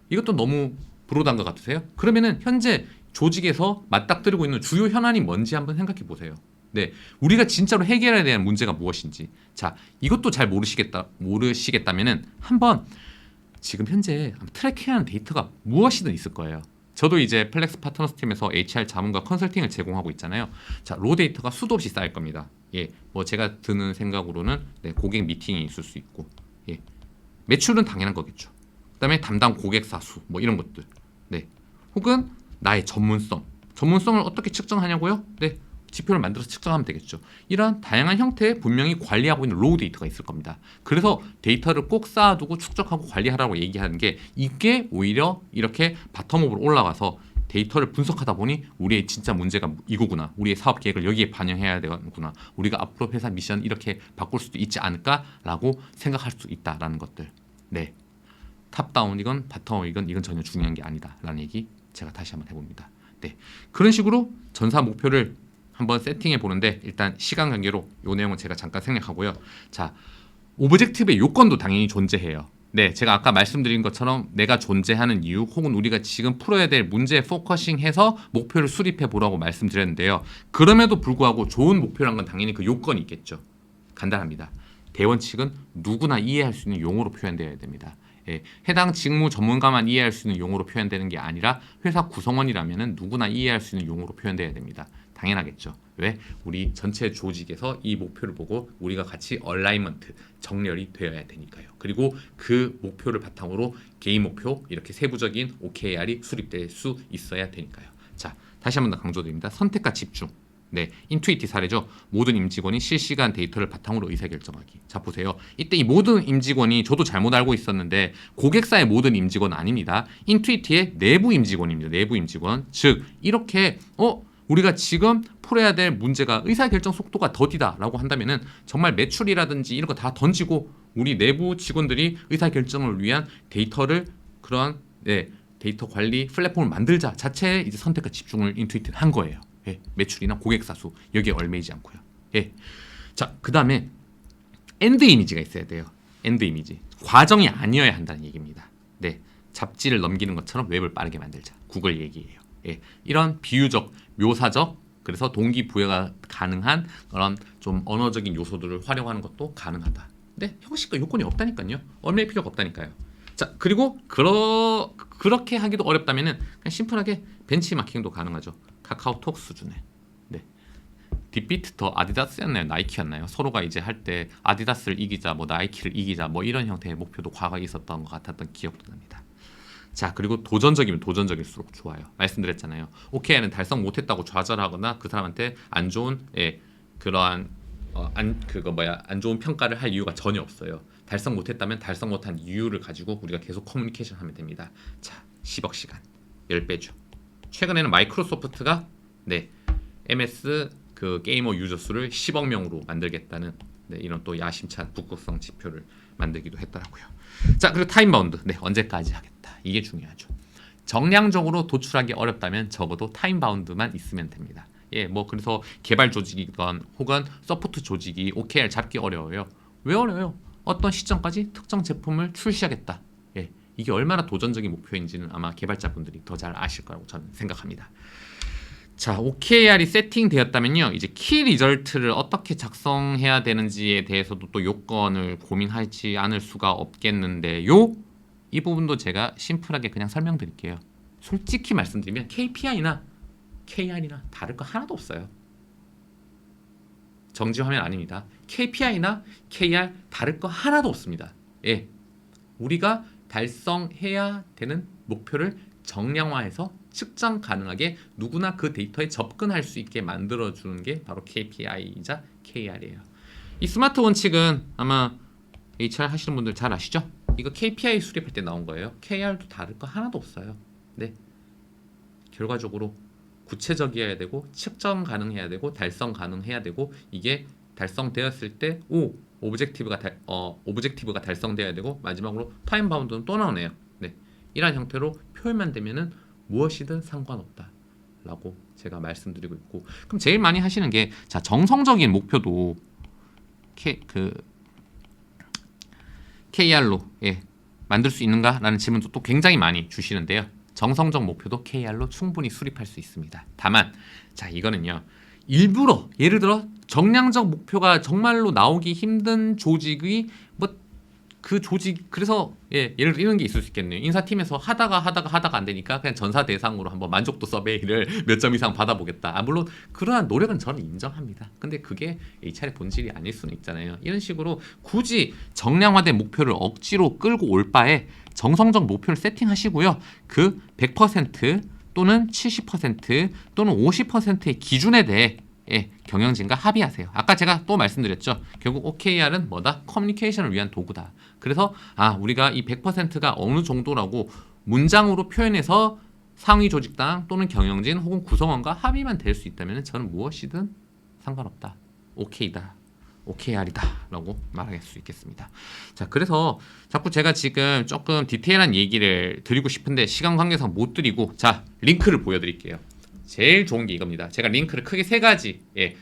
이것도 너무 불호단 것 같으세요? 그러면은 현재 조직에서 맞닥뜨리고 있는 주요 현안이 뭔지 한번 생각해 보세요. 네, 우리가 진짜로 해결해야 되는 문제가 무엇인지. 자, 이것도 잘 모르시겠다면은 한번 지금 현재 트래킹하는 데이터가 무엇이든 있을 거예요. 저도 이제 플렉스 파트너스 팀에서 HR 자문과 컨설팅을 제공하고 있잖아요. 자, 로 데이터가 수도 없이 쌓일 겁니다. 예, 뭐 제가 드는 생각으로는 네, 고객 미팅이 있을 수 있고, 예, 매출은 당연한 거겠죠. 그다음에 담당 고객사 수, 뭐 이런 것들, 네, 혹은 나의 전문성을 어떻게 측정하냐고요? 네, 지표를 만들어서 측정하면 되겠죠. 이런 다양한 형태의 분명히 관리하고 있는 로우 데이터가 있을 겁니다. 그래서 데이터를 꼭 쌓아두고 축적하고 관리하라고 얘기하는 게 이게 오히려 이렇게 바텀업으로 올라가서 데이터를 분석하다 보니 우리의 진짜 문제가 이거구나. 우리의 사업 계획을 여기에 반영해야 되구나. 우리가 앞으로 회사 미션 이렇게 바꿀 수도 있지 않을까라고 생각할 수 있다라는 것들. 네, 탑다운이건 바텀업이건 이건 전혀 중요한 게 아니다라는 얘기 제가 다시 한번 해봅니다. 네, 그런 식으로 전사 목표를 한번 세팅해 보는데 일단 시간 관계로 이 내용은 제가 잠깐 생략하고요. 자, 오브젝티브의 요건도 당연히 존재해요. 네, 제가 아까 말씀드린 것처럼 내가 존재하는 이유 혹은 우리가 지금 풀어야 될 문제에 포커싱해서 목표를 수립해 보라고 말씀드렸는데요. 그럼에도 불구하고 좋은 목표란 건 당연히 그 요건이 있겠죠. 간단합니다. 대원칙은 누구나 이해할 수 있는 용어로 표현되어야 됩니다. 예, 해당 직무 전문가만 이해할 수 있는 용어로 표현되는 게 아니라 회사 구성원이라면 누구나 이해할 수 있는 용어로 표현되어야 됩니다. 당연하겠죠. 왜? 우리 전체 조직에서 이 목표를 보고 우리가 같이 얼라이먼트, 정렬이 되어야 되니까요. 그리고 그 목표를 바탕으로 개인 목표, 이렇게 세부적인 OKR이 수립될 수 있어야 되니까요. 자, 다시 한 번 더 강조드립니다. 선택과 집중. 네, 인투이티 사례죠. 모든 임직원이 실시간 데이터를 바탕으로 의사결정하기. 자, 보세요. 이때 이 모든 임직원이 저도 잘못 알고 있었는데 고객사의 모든 임직원은 아닙니다. 인투이티의 내부 임직원입니다. 내부 임직원. 즉 이렇게 우리가 지금 풀어야 될 문제가 의사결정 속도가 더디다라고 한다면은 정말 매출이라든지 이런 거 다 던지고 우리 내부 직원들이 의사결정을 위한 데이터를 그런 데이터 관리 플랫폼을 만들자 자체에 이제 선택과 집중을 인투이티는 한 거예요. 예, 매출이나 고객사 수 여기에 얽매이지 않고요. 예. 자, 그다음에 엔드 이미지가 있어야 돼요. 엔드 이미지. 과정이 아니어야 한다는 얘기입니다. 네. 잡지를 넘기는 것처럼 웹을 빠르게 만들자. 구글 얘기예요. 예. 이런 비유적, 묘사적, 그래서 동기부여가 가능한 그런 좀 언어적인 요소들을 활용하는 것도 가능하다. 근데 형식과 요건이 없다니까요. 얽매일 필요가 없다니까요. 자, 그리고 그렇게 하기도 어렵다면은 그냥 심플하게 벤치마킹도 가능하죠. 카카오톡 수준에. 네. 딥비트 더 아디다스였나요? 나이키였나요? 서로가 이제 할 때 아디다스를 이기자, 뭐 나이키를 이기자, 뭐 이런 형태의 목표도 과거에 있었던 것 같았던 기억도 납니다. 자, 그리고 도전적이면 도전적일수록 좋아요. 말씀드렸잖아요. OKR은 달성 못했다고 좌절하거나 그 사람한테 안 좋은 그러한 안 좋은 평가를 할 이유가 전혀 없어요. 달성 못했다면 달성 못한 이유를 가지고 우리가 계속 커뮤니케이션 하면 됩니다. 자, 10억 시간 10배죠. 최근에는 마이크로소프트가 MS 그 게이머 유저 수를 10억 명으로 만들겠다는 이런 또 야심찬 북극성 지표를 만들기도 했더라고요. 자, 그리고 타임 바운드. 언제까지 하겠다. 이게 중요하죠. 정량적으로 도출하기 어렵다면 적어도 타임 바운드만 있으면 됩니다. 예, 뭐 그래서 개발 조직이건 혹은 서포트 조직이 OKR 잡기 어려워요. 왜 어려워요? 어떤 시점까지 특정 제품을 출시하겠다. 예, 이게 얼마나 도전적인 목표인지는 아마 개발자분들이 더 잘 아실 거라고 저는 생각합니다. 자, OKR이 세팅되었다면요, 이제 키 리절트를 어떻게 작성해야 되는지에 대해서도 또 요건을 고민하지 않을 수가 없겠는데요. 이 부분도 제가 심플하게 그냥 설명드릴게요. 솔직히 말씀드리면 KPI나 KR이나 다를 거 하나도 없어요. 정지 화면 아닙니다. KPI나 KR 다를 거 하나도 없습니다. 예, 우리가 달성해야 되는 목표를 정량화해서 측정 가능하게 누구나 그 데이터에 접근할 수 있게 만들어주는 게 바로 KPI이자 KR이에요. 이 스마트 원칙은 아마 HR 하시는 분들 잘 아시죠? 이거 KPI 수립할 때 나온 거예요. KR도 다를 거 하나도 없어요. 네, 결과적으로 구체적이어야 되고 측정 가능해야 되고 달성 가능해야 되고 이게 달성되었을 때 오브젝티브가 달성돼야 되고 마지막으로 타임 바운드는 또 나오네요. 네, 이런 형태로 표현만 되면은 무엇이든 상관없다라고 제가 말씀드리고 있고, 그럼 제일 많이 하시는 게 자, 정성적인 목표도 KR로 만들 수 있는가라는 질문도 또 굉장히 많이 주시는데요. 정성적 목표도 KR로 충분히 수립할 수 있습니다. 다만 자 이거는요. 일부러 예를 들어 정량적 목표가 정말로 나오기 힘든 조직이 뭐 그 조직 그래서 예를 들어 이런 게 있을 수 있겠네요. 인사팀에서 하다가 안 되니까 그냥 전사 대상으로 한번 만족도 서베이를 몇 점 이상 받아보겠다. 물론 그러한 노력은 저는 인정합니다. 근데 그게 HR의 본질이 아닐 수는 있잖아요. 이런 식으로 굳이 정량화된 목표를 억지로 끌고 올 바에 정성적 목표를 세팅하시고요. 그 100% 또는 70% 또는 50%의 기준에 대해 경영진과 합의하세요. 아까 제가 또 말씀드렸죠. 결국 OKR은 뭐다? 커뮤니케이션을 위한 도구다. 그래서 우리가 이 100%가 어느 정도라고 문장으로 표현해서 상위 조직당 또는 경영진 혹은 구성원과 합의만 될 수 있다면 저는 무엇이든 상관없다. OK다. OKR이다 라고 말할 수 있겠습니다. 자, 그래서 자꾸 제가 지금 조금 디테일한 얘기를 드리고 싶은데 시간 관계상 못 드리고 자, 링크를 보여드릴게요. 제일 좋은 게 이겁니다. 제가 링크를 크게 3가지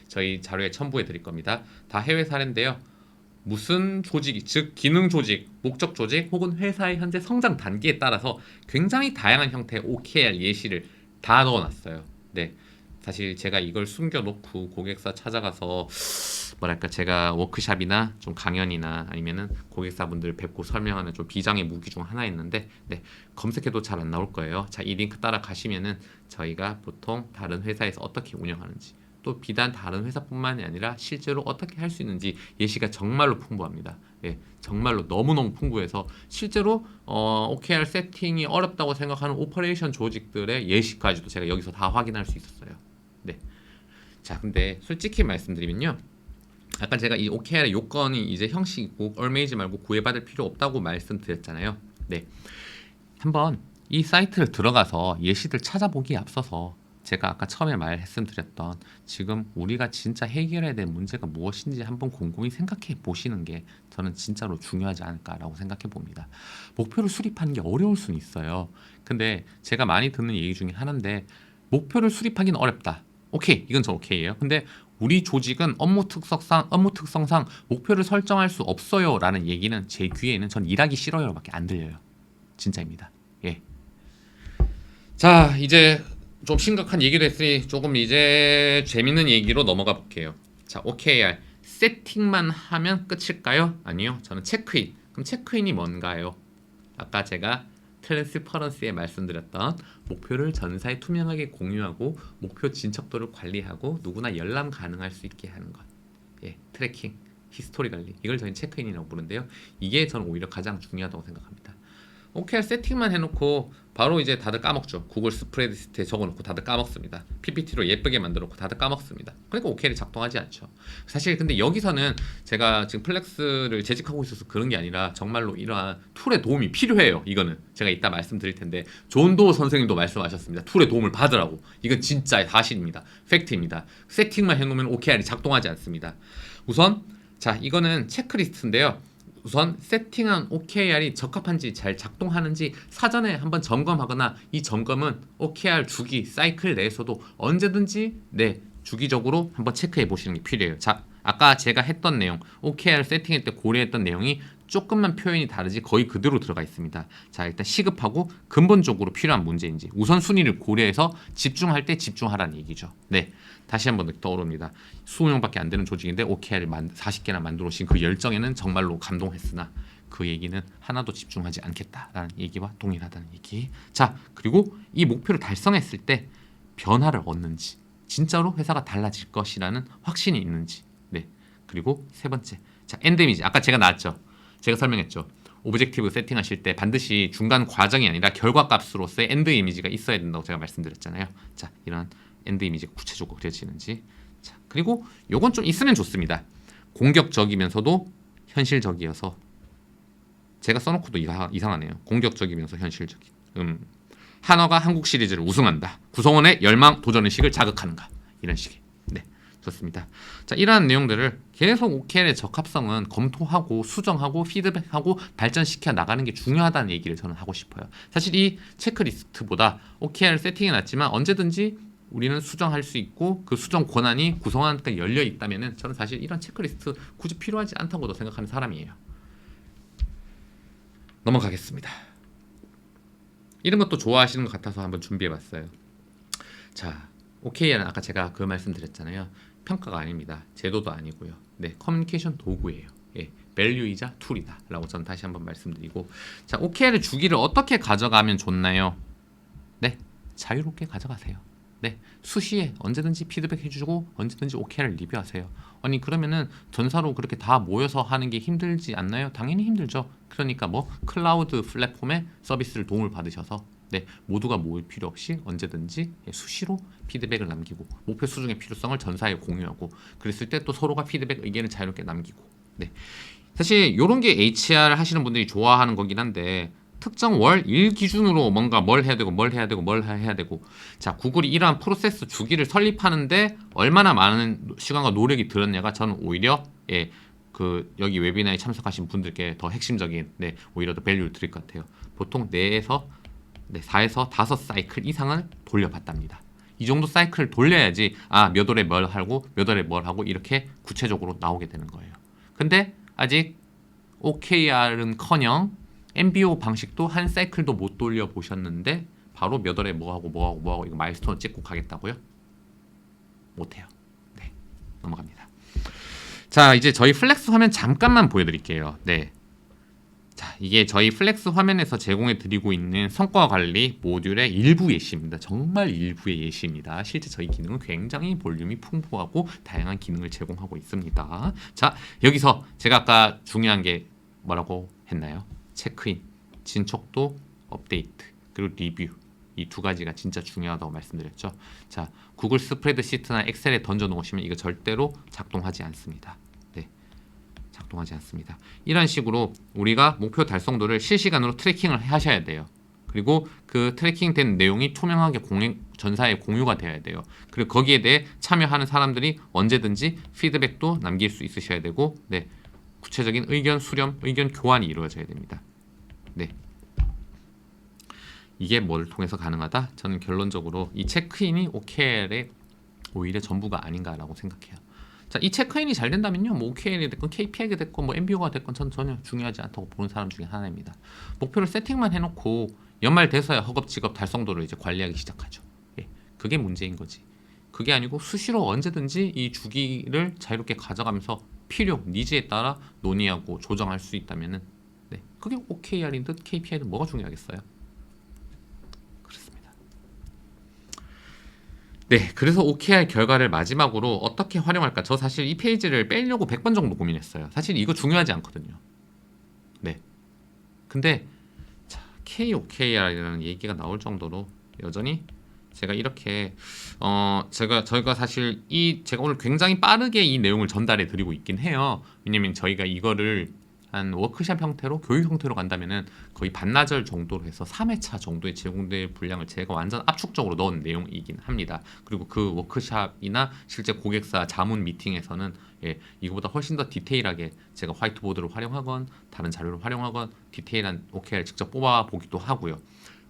저희 자료에 첨부해 드릴 겁니다. 다 해외 사례인데요. 무슨 조직이, 즉 기능 조직, 목적 조직 혹은 회사의 현재 성장 단계에 따라서 굉장히 다양한 형태의 OKR 예시를 다 넣어놨어요. 네, 사실 제가 이걸 숨겨놓고 고객사 찾아가서 뭐랄까 제가 워크샵이나 좀 강연이나 아니면은 고객사분들 뵙고 설명하는 좀 비장의 무기 중 하나였는데 검색해도 잘 안 나올 거예요. 자, 이 링크 따라 가시면은 저희가 보통 다른 회사에서 어떻게 운영하는지 또 비단 다른 회사뿐만이 아니라 실제로 어떻게 할 수 있는지 예시가 정말로 풍부합니다. 정말로 너무너무 풍부해서 실제로 OKR 세팅이 어렵다고 생각하는 오퍼레이션 조직들의 예시까지도 제가 여기서 다 확인할 수 있었어요. 네. 자, 근데 솔직히 말씀드리면요. 아까 제가 이 OKR의 요건이 이제 형식이고 얼메이지 말고 구애받을 필요 없다고 말씀드렸잖아요. 네. 한번 이 사이트를 들어가서 예시들 찾아보기에 앞서서 제가 아까 처음에 말씀드렸던 지금 우리가 진짜 해결해야 될 문제가 무엇인지 한번 곰곰이 생각해 보시는 게 저는 진짜로 중요하지 않을까라고 생각해 봅니다. 목표를 수립하는 게 어려울 수는 있어요. 근데 제가 많이 듣는 얘기 중에 하나인데 목표를 수립하기는 어렵다. 오케이, 이건 저 오케이예요. 근데 우리 조직은 업무 특성상 목표를 설정할 수 없어요 라는 얘기는 제 귀에는 전 일하기 싫어요 밖에 안 들려요. 진짜입니다. 자, 이제 좀 심각한 얘기도 했으니 조금 이제 재밌는 얘기로 넘어가 볼게요. 자, OKR 세팅만 하면 끝일까요? 아니요. 저는 체크인. 그럼 체크인이 뭔가요? 아까 제가 트랜스퍼런스에 말씀드렸던 목표를 전사에 투명하게 공유하고 목표 진척도를 관리하고 누구나 열람 가능할 수 있게 하는 것. 트래킹, 히스토리 관리. 이걸 저희는 체크인이라고 부르는데요. 이게 저는 오히려 가장 중요하다고 생각합니다. OKR 세팅만 해놓고 바로 이제 다들 까먹죠. 구글 스프레드시트에 적어놓고 다들 까먹습니다. PPT로 예쁘게 만들어놓고 다들 까먹습니다. 그러니까 OKR이 작동하지 않죠. 사실 근데 여기서는 제가 지금 플렉스를 재직하고 있어서 그런 게 아니라 정말로 이러한 툴의 도움이 필요해요. 이거는 제가 이따 말씀드릴 텐데 존도 선생님도 말씀하셨습니다. 툴의 도움을 받으라고. 이건 진짜 사실입니다. 팩트입니다. 세팅만 해놓으면 OKR이 작동하지 않습니다. 우선 자, 이거는 체크리스트인데요. 우선 세팅한 OKR이 적합한지 잘 작동하는지 사전에 한번 점검하거나 이 점검은 OKR 주기 사이클 내에서도 언제든지 주기적으로 한번 체크해 보시는 게 필요해요. 자, 아까 제가 했던 내용 OKR 세팅할 때 고려했던 내용이 조금만 표현이 다르지 거의 그대로 들어가 있습니다. 자, 일단 시급하고 근본적으로 필요한 문제인지 우선순위를 고려해서 집중할 때 집중하라는 얘기죠. 다시 한번 떠오릅니다. 20명밖에 안 되는 조직인데 OKR을 40개나 만들어 오신 그 열정에는 정말로 감동했으나 그 얘기는 하나도 집중하지 않겠다라는 얘기와 동일하다는 얘기. 자, 그리고 이 목표를 달성했을 때 변화를 얻는지 진짜로 회사가 달라질 것이라는 확신이 있는지. 그리고 세 번째, 자, 엔데미지. 아까 제가 나왔죠. 제가 설명했죠. 오브젝티브 세팅하실 때 반드시 중간 과정이 아니라 결과값으로서의 엔드 이미지가 있어야 된다고 제가 말씀드렸잖아요. 자, 이런 엔드 이미지가 구체적으로 그려지는지. 자, 그리고 요건 좀 있으면 좋습니다. 공격적이면서도 현실적이어서 제가 써놓고도 이상하네요. 공격적이면서 현실적인. 한화가 한국 시리즈를 우승한다. 구성원의 열망 도전의식을 자극하는가. 이런 식의. 좋습니다. 자, 이러한 내용들을 계속 OKR의 적합성은 검토하고 수정하고 피드백하고 발전시켜 나가는 게 중요하다는 얘기를 저는 하고 싶어요. 사실 이 체크리스트보다 OKR 세팅해 놨지만 언제든지 우리는 수정할 수 있고 그 수정 권한이 구성원한테 열려 있다면은 저는 사실 이런 체크리스트 굳이 필요하지 않다고도 생각하는 사람이에요. 넘어가겠습니다. 이런 것도 좋아하시는 것 같아서 한번 준비해봤어요. 자, OKR은 아까 제가 그 말씀드렸잖아요. 평가가 아닙니다. 제도도 아니고요. 네, 커뮤니케이션 도구예요. 예, 밸류이자 툴이다 라고 저는 다시 한번 말씀드리고, 자, OKR의 주기를 어떻게 가져가면 좋나요? 네, 자유롭게 가져가세요. 네, 수시에 언제든지 피드백 해주고 언제든지 OKR을 리뷰하세요. 아니 그러면은 전사로 그렇게 다 모여서 하는 게 힘들지 않나요? 당연히 힘들죠. 그러니까 뭐 클라우드 플랫폼의 서비스를 도움을 받으셔서 네, 모두가 모일 필요 없이 언제든지 수시로 피드백을 남기고 목표 수정의 필요성을 전사에 공유하고, 그랬을 때 또 서로가 피드백 의견을 자유롭게 남기고. 네, 사실 이런 게 HR 하시는 분들이 좋아하는 거긴 한데, 특정 월 일 기준으로 뭔가 뭘 해야 되고 뭘 해야 되고 뭘 해야 되고, 자, 구글이 이러한 프로세스 주기를 설립하는데 얼마나 많은 시간과 노력이 들었냐가 저는 오히려 그 여기 웨비나에 참석하신 분들께 더 핵심적인 오히려 더 밸류를 드릴 것 같아요. 보통 4에서 5 사이클 이상을 돌려봤답니다. 이 정도 사이클을 돌려야지 몇 월에 뭘 하고 몇 월에 뭘 하고 이렇게 구체적으로 나오게 되는 거예요. 근데 아직 OKR은커녕 MBO 방식도 한 사이클도 못 돌려보셨는데 바로 몇 월에 뭐하고 이거 마일스톤을 찍고 가겠다고요? 못해요. 네, 넘어갑니다. 자, 이제 저희 플렉스 화면 잠깐만 보여드릴게요. 네, 자, 이게 저희 플렉스 화면에서 제공해 드리고 있는 성과 관리 모듈의 일부 예시입니다. 정말 일부의 예시입니다. 실제 저희 기능은 굉장히 볼륨이 풍부하고 다양한 기능을 제공하고 있습니다. 자, 여기서 제가 아까 중요한 게 뭐라고 했나요? 체크인, 진척도, 업데이트, 그리고 리뷰, 이 2가지가 진짜 중요하다고 말씀드렸죠. 자, 구글 스프레드시트나 엑셀에 던져 놓으시면 이거 절대로 작동하지 않습니다. 네, 작동하지 않습니다. 이런 식으로 우리가 목표 달성도를 실시간으로 트래킹을 하셔야 돼요. 그리고 그 트래킹된 내용이 투명하게 전사에 공유가 되어야 돼요. 그리고 거기에 대해 참여하는 사람들이 언제든지 피드백도 남길 수 있으셔야 되고, 네, 구체적인 의견 수렴, 의견 교환이 이루어져야 됩니다. 네, 이게 뭘 통해서 가능하다? 저는 결론적으로 이 체크인이 OKR의 오히려 전부가 아닌가라고 생각해요. 자, 이 체크인이 잘 된다면요, 뭐 OKR이 됐건 KPI가 됐건 뭐 MBO가 됐건 전 전혀 중요하지 않다고 보는 사람 중에 하나입니다. 목표를 세팅만 해놓고 연말 돼서야 허겁지겁 달성도를 이제 관리하기 시작하죠. 예, 그게 문제인 거지. 그게 아니고 수시로 언제든지 이 주기를 자유롭게 가져가면서 필요, 니즈에 따라 논의하고 조정할 수 있다면은, 네, 그게 OKR인 듯 KPI든 뭐가 중요하겠어요? 그렇습니다. 네, 그래서 OKR 결과를 마지막으로 어떻게 활용할까? 저 사실 이 페이지를 빼려고 100번 정도 고민했어요. 사실 이거 중요하지 않거든요. 네, 근데 자, KOKR이라는 얘기가 나올 정도로 여전히 제가 이렇게 저희가 사실 제가 오늘 굉장히 빠르게 이 내용을 전달해 드리고 있긴 해요. 왜냐면 저희가 이거를 한 워크샵 형태로, 교육 형태로 간다면은 거의 반나절 정도로 해서 3회차 정도의 제공될 분량을 제가 완전 압축적으로 넣은 내용이긴 합니다. 그리고 그 워크샵이나 실제 고객사 자문 미팅에서는 이거보다 훨씬 더 디테일하게 제가 화이트보드를 활용하건 다른 자료를 활용하건 디테일한 OKR 직접 뽑아 보기도 하고요.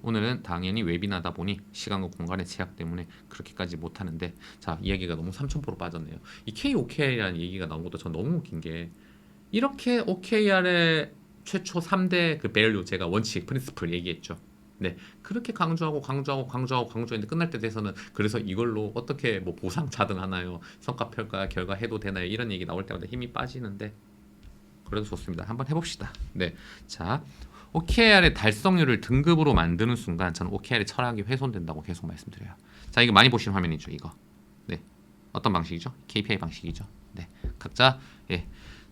오늘은 당연히 웨비나다 보니 시간과 공간의 제약 때문에 그렇게까지 못하는데, 자, 이야기가 너무 3000% 빠졌네요. 이 KOKR이라는 얘기가 나온 것도 전 너무 웃긴 게, 이렇게 OKR의 최초 3대 그 밸류, 제가 원칙, 프린시플 얘기했죠. 네, 그렇게 강조했는데 끝날 때 돼서는 그래서 이걸로 어떻게 뭐 보상 차등하나요? 성과 평가 결과 해도 되나요? 이런 얘기 나올 때마다 힘이 빠지는데 그래도 좋습니다. 한번 해봅시다. 네, 자, OKR의 달성률을 등급으로 만드는 순간 저는 OKR의 철학이 훼손된다고 계속 말씀드려요. 자, 이거 많이 보시는 화면이죠, 이거. 네, 어떤 방식이죠? KPI 방식이죠. 네, 각자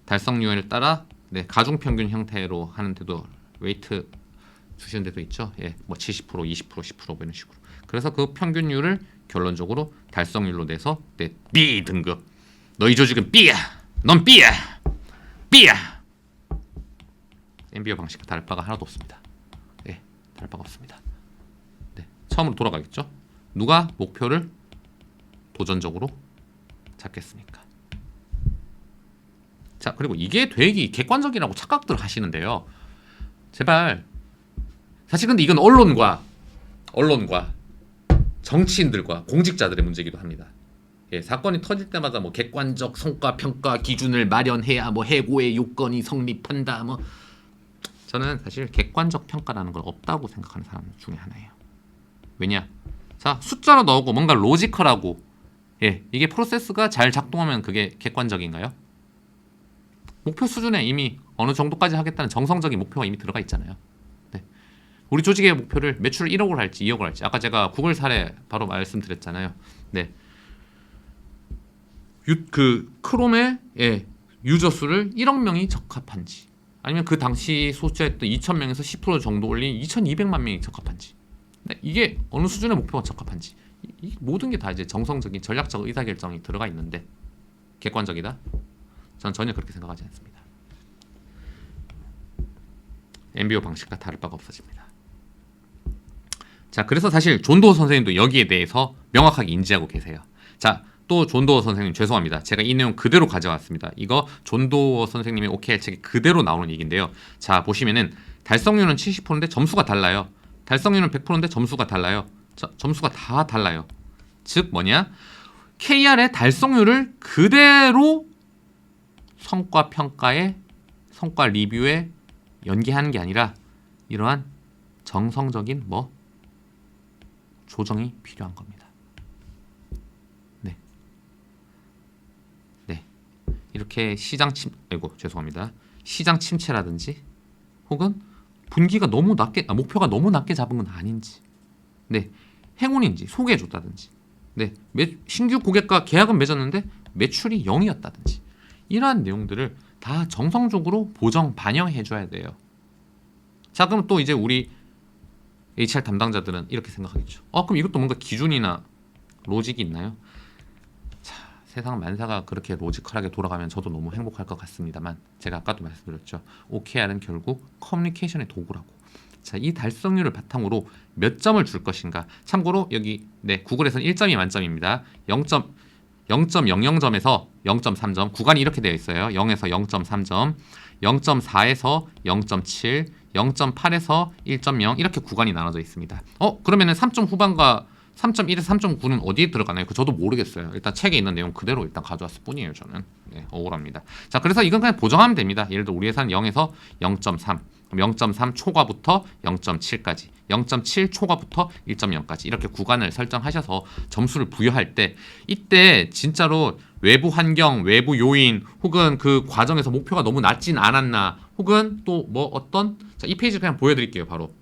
달성률에 따라 가중평균 형태로 하는데도 웨이트 주시는 데도 있죠. 뭐 70%, 20%, 10% 뭐 이런 식으로. 그래서 그 평균율을 결론적으로 달성률로 내서 B 등급. 너희 조직은 B야. 넌 B야. B야. MBO 방식과 다를 바가 하나도 없습니다. 네, 다를 바가 없습니다. 네, 처음으로 돌아가겠죠. 누가 목표를 도전적으로 잡겠습니까? 자, 그리고 이게 되게 객관적이라고 착각들 하시는데요. 제발. 사실 근데 이건 언론과 정치인들과 공직자들의 문제이기도 합니다. 예, 사건이 터질 때마다 뭐 객관적 성과 평가 기준을 마련해야 뭐 해고의 요건이 성립한다. 뭐 저는 사실 객관적 평가라는 건 없다고 생각하는 사람 중에 하나예요. 왜냐? 자, 숫자로 넣고 뭔가 로지컬하고 예, 이게 프로세스가 잘 작동하면 그게 객관적인가요? 목표 수준에 이미 어느 정도까지 하겠다는 정성적인 목표가 이미 들어가 있잖아요. 네. 우리 조직의 목표를 매출 1억을 할지 2억을 할지 아까 제가 구글 사례 바로 말씀드렸잖아요. 네. 그 크롬의 예, 유저 수를 1억 명이 적합한지 아니면 그 당시 소수했던 2,000명에서 10% 정도 올린 2,200만 명이 적합한지 네, 이게 어느 수준의 목표가 적합한지 이 모든 게 다 이제 정성적인 전략적 의사결정이 들어가 있는데 객관적이다? 저는 전혀 그렇게 생각하지 않습니다. MBO 방식과 다를 바가 없어집니다. 자, 그래서 사실 존도어 선생님도 여기에 대해서 명확하게 인지하고 계세요. 자, 또 존도어 선생님 죄송합니다. 제가 이 내용 그대로 가져왔습니다. 이거 존도어 선생님의 OKR 책에 그대로 나오는 얘기인데요. 자, 보시면은 달성률은 70%인데 점수가 달라요. 달성률은 100%인데 점수가 달라요. 자, 점수가 다 달라요. 즉 뭐냐? KR의 달성률을 그대로 성과 평가에 성과 리뷰에 연계하는 게 아니라 이러한 정성적인 뭐 조정이 필요한 겁니다. 네. 네. 이렇게 시장 침체라든지 혹은 분기가 너무 낮게 목표가 너무 낮게 잡은 건 아닌지. 네. 행운인지 소개해 줬다든지. 네. 신규 고객과 계약은 맺었는데 매출이 0이었다든지. 이러한 내용들을 다 정성적으로 보정 반영해 줘야 돼요. 자, 그럼 또 이제 우리 HR 담당자들은 이렇게 생각하겠죠. 그럼 이것도 뭔가 기준이나 로직이 있나요? 자, 세상 만사가 그렇게 로지컬하게 돌아가면 저도 너무 행복할 것 같습니다만 제가 아까도 말씀드렸죠. OKR은 결국 커뮤니케이션의 도구라고. 자, 이 달성률을 바탕으로 몇 점을 줄 것인가. 참고로 여기 네, 구글에서는 1점이 만점입니다. 0.00점에서 0.3점 구간이 이렇게 되어 있어요. 0에서 0.3점, 0.4에서 0.7, 0.8에서 1.0 이렇게 구간이 나눠져 있습니다. 그러면은 3점 후반과 3.1에서 3.9는 어디에 들어가나요? 저도 모르겠어요. 일단 책에 있는 내용 그대로 일단 가져왔을 뿐이에요. 저는 네, 억울합니다. 자, 그래서 이건 그냥 보정하면 됩니다. 예를 들어 우리 회사는 0에서 0.3 0.3 초과부터 0.7까지 0.7 초과부터 1.0까지 이렇게 구간을 설정하셔서 점수를 부여할 때 이때 진짜로 외부 환경, 외부 요인 혹은 그 과정에서 목표가 너무 낮진 않았나 혹은 또 뭐 어떤 자, 이 페이지 그냥 보여드릴게요. 바로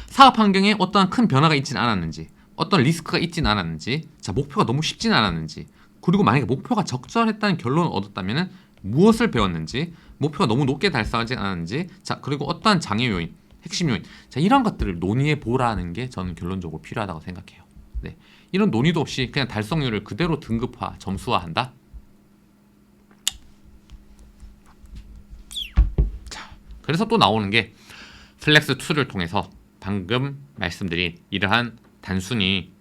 사업 환경에 어떠한 큰 변화가 있진 않았는지 어떤 리스크가 있진 않았는지 자 목표가 너무 쉽진 않았는지 그리고 만약에 목표가 적절했다는 결론을 얻었다면 무엇을 배웠는지 목표가 너무 높게 달성하지 않았는지 자 그리고 어떠한 장애 요인 핵심 요인 자 이런 것들을 논의해 보라는 게 저는 결론적으로 필요하다고 생각해요. 네. 이런 논의도 없이 그냥 달성률을 그대로 등급화 점수화한다. 자 그래서 또 나오는 게 플렉스2를 통해서 방금 말씀드린 이러한 단순히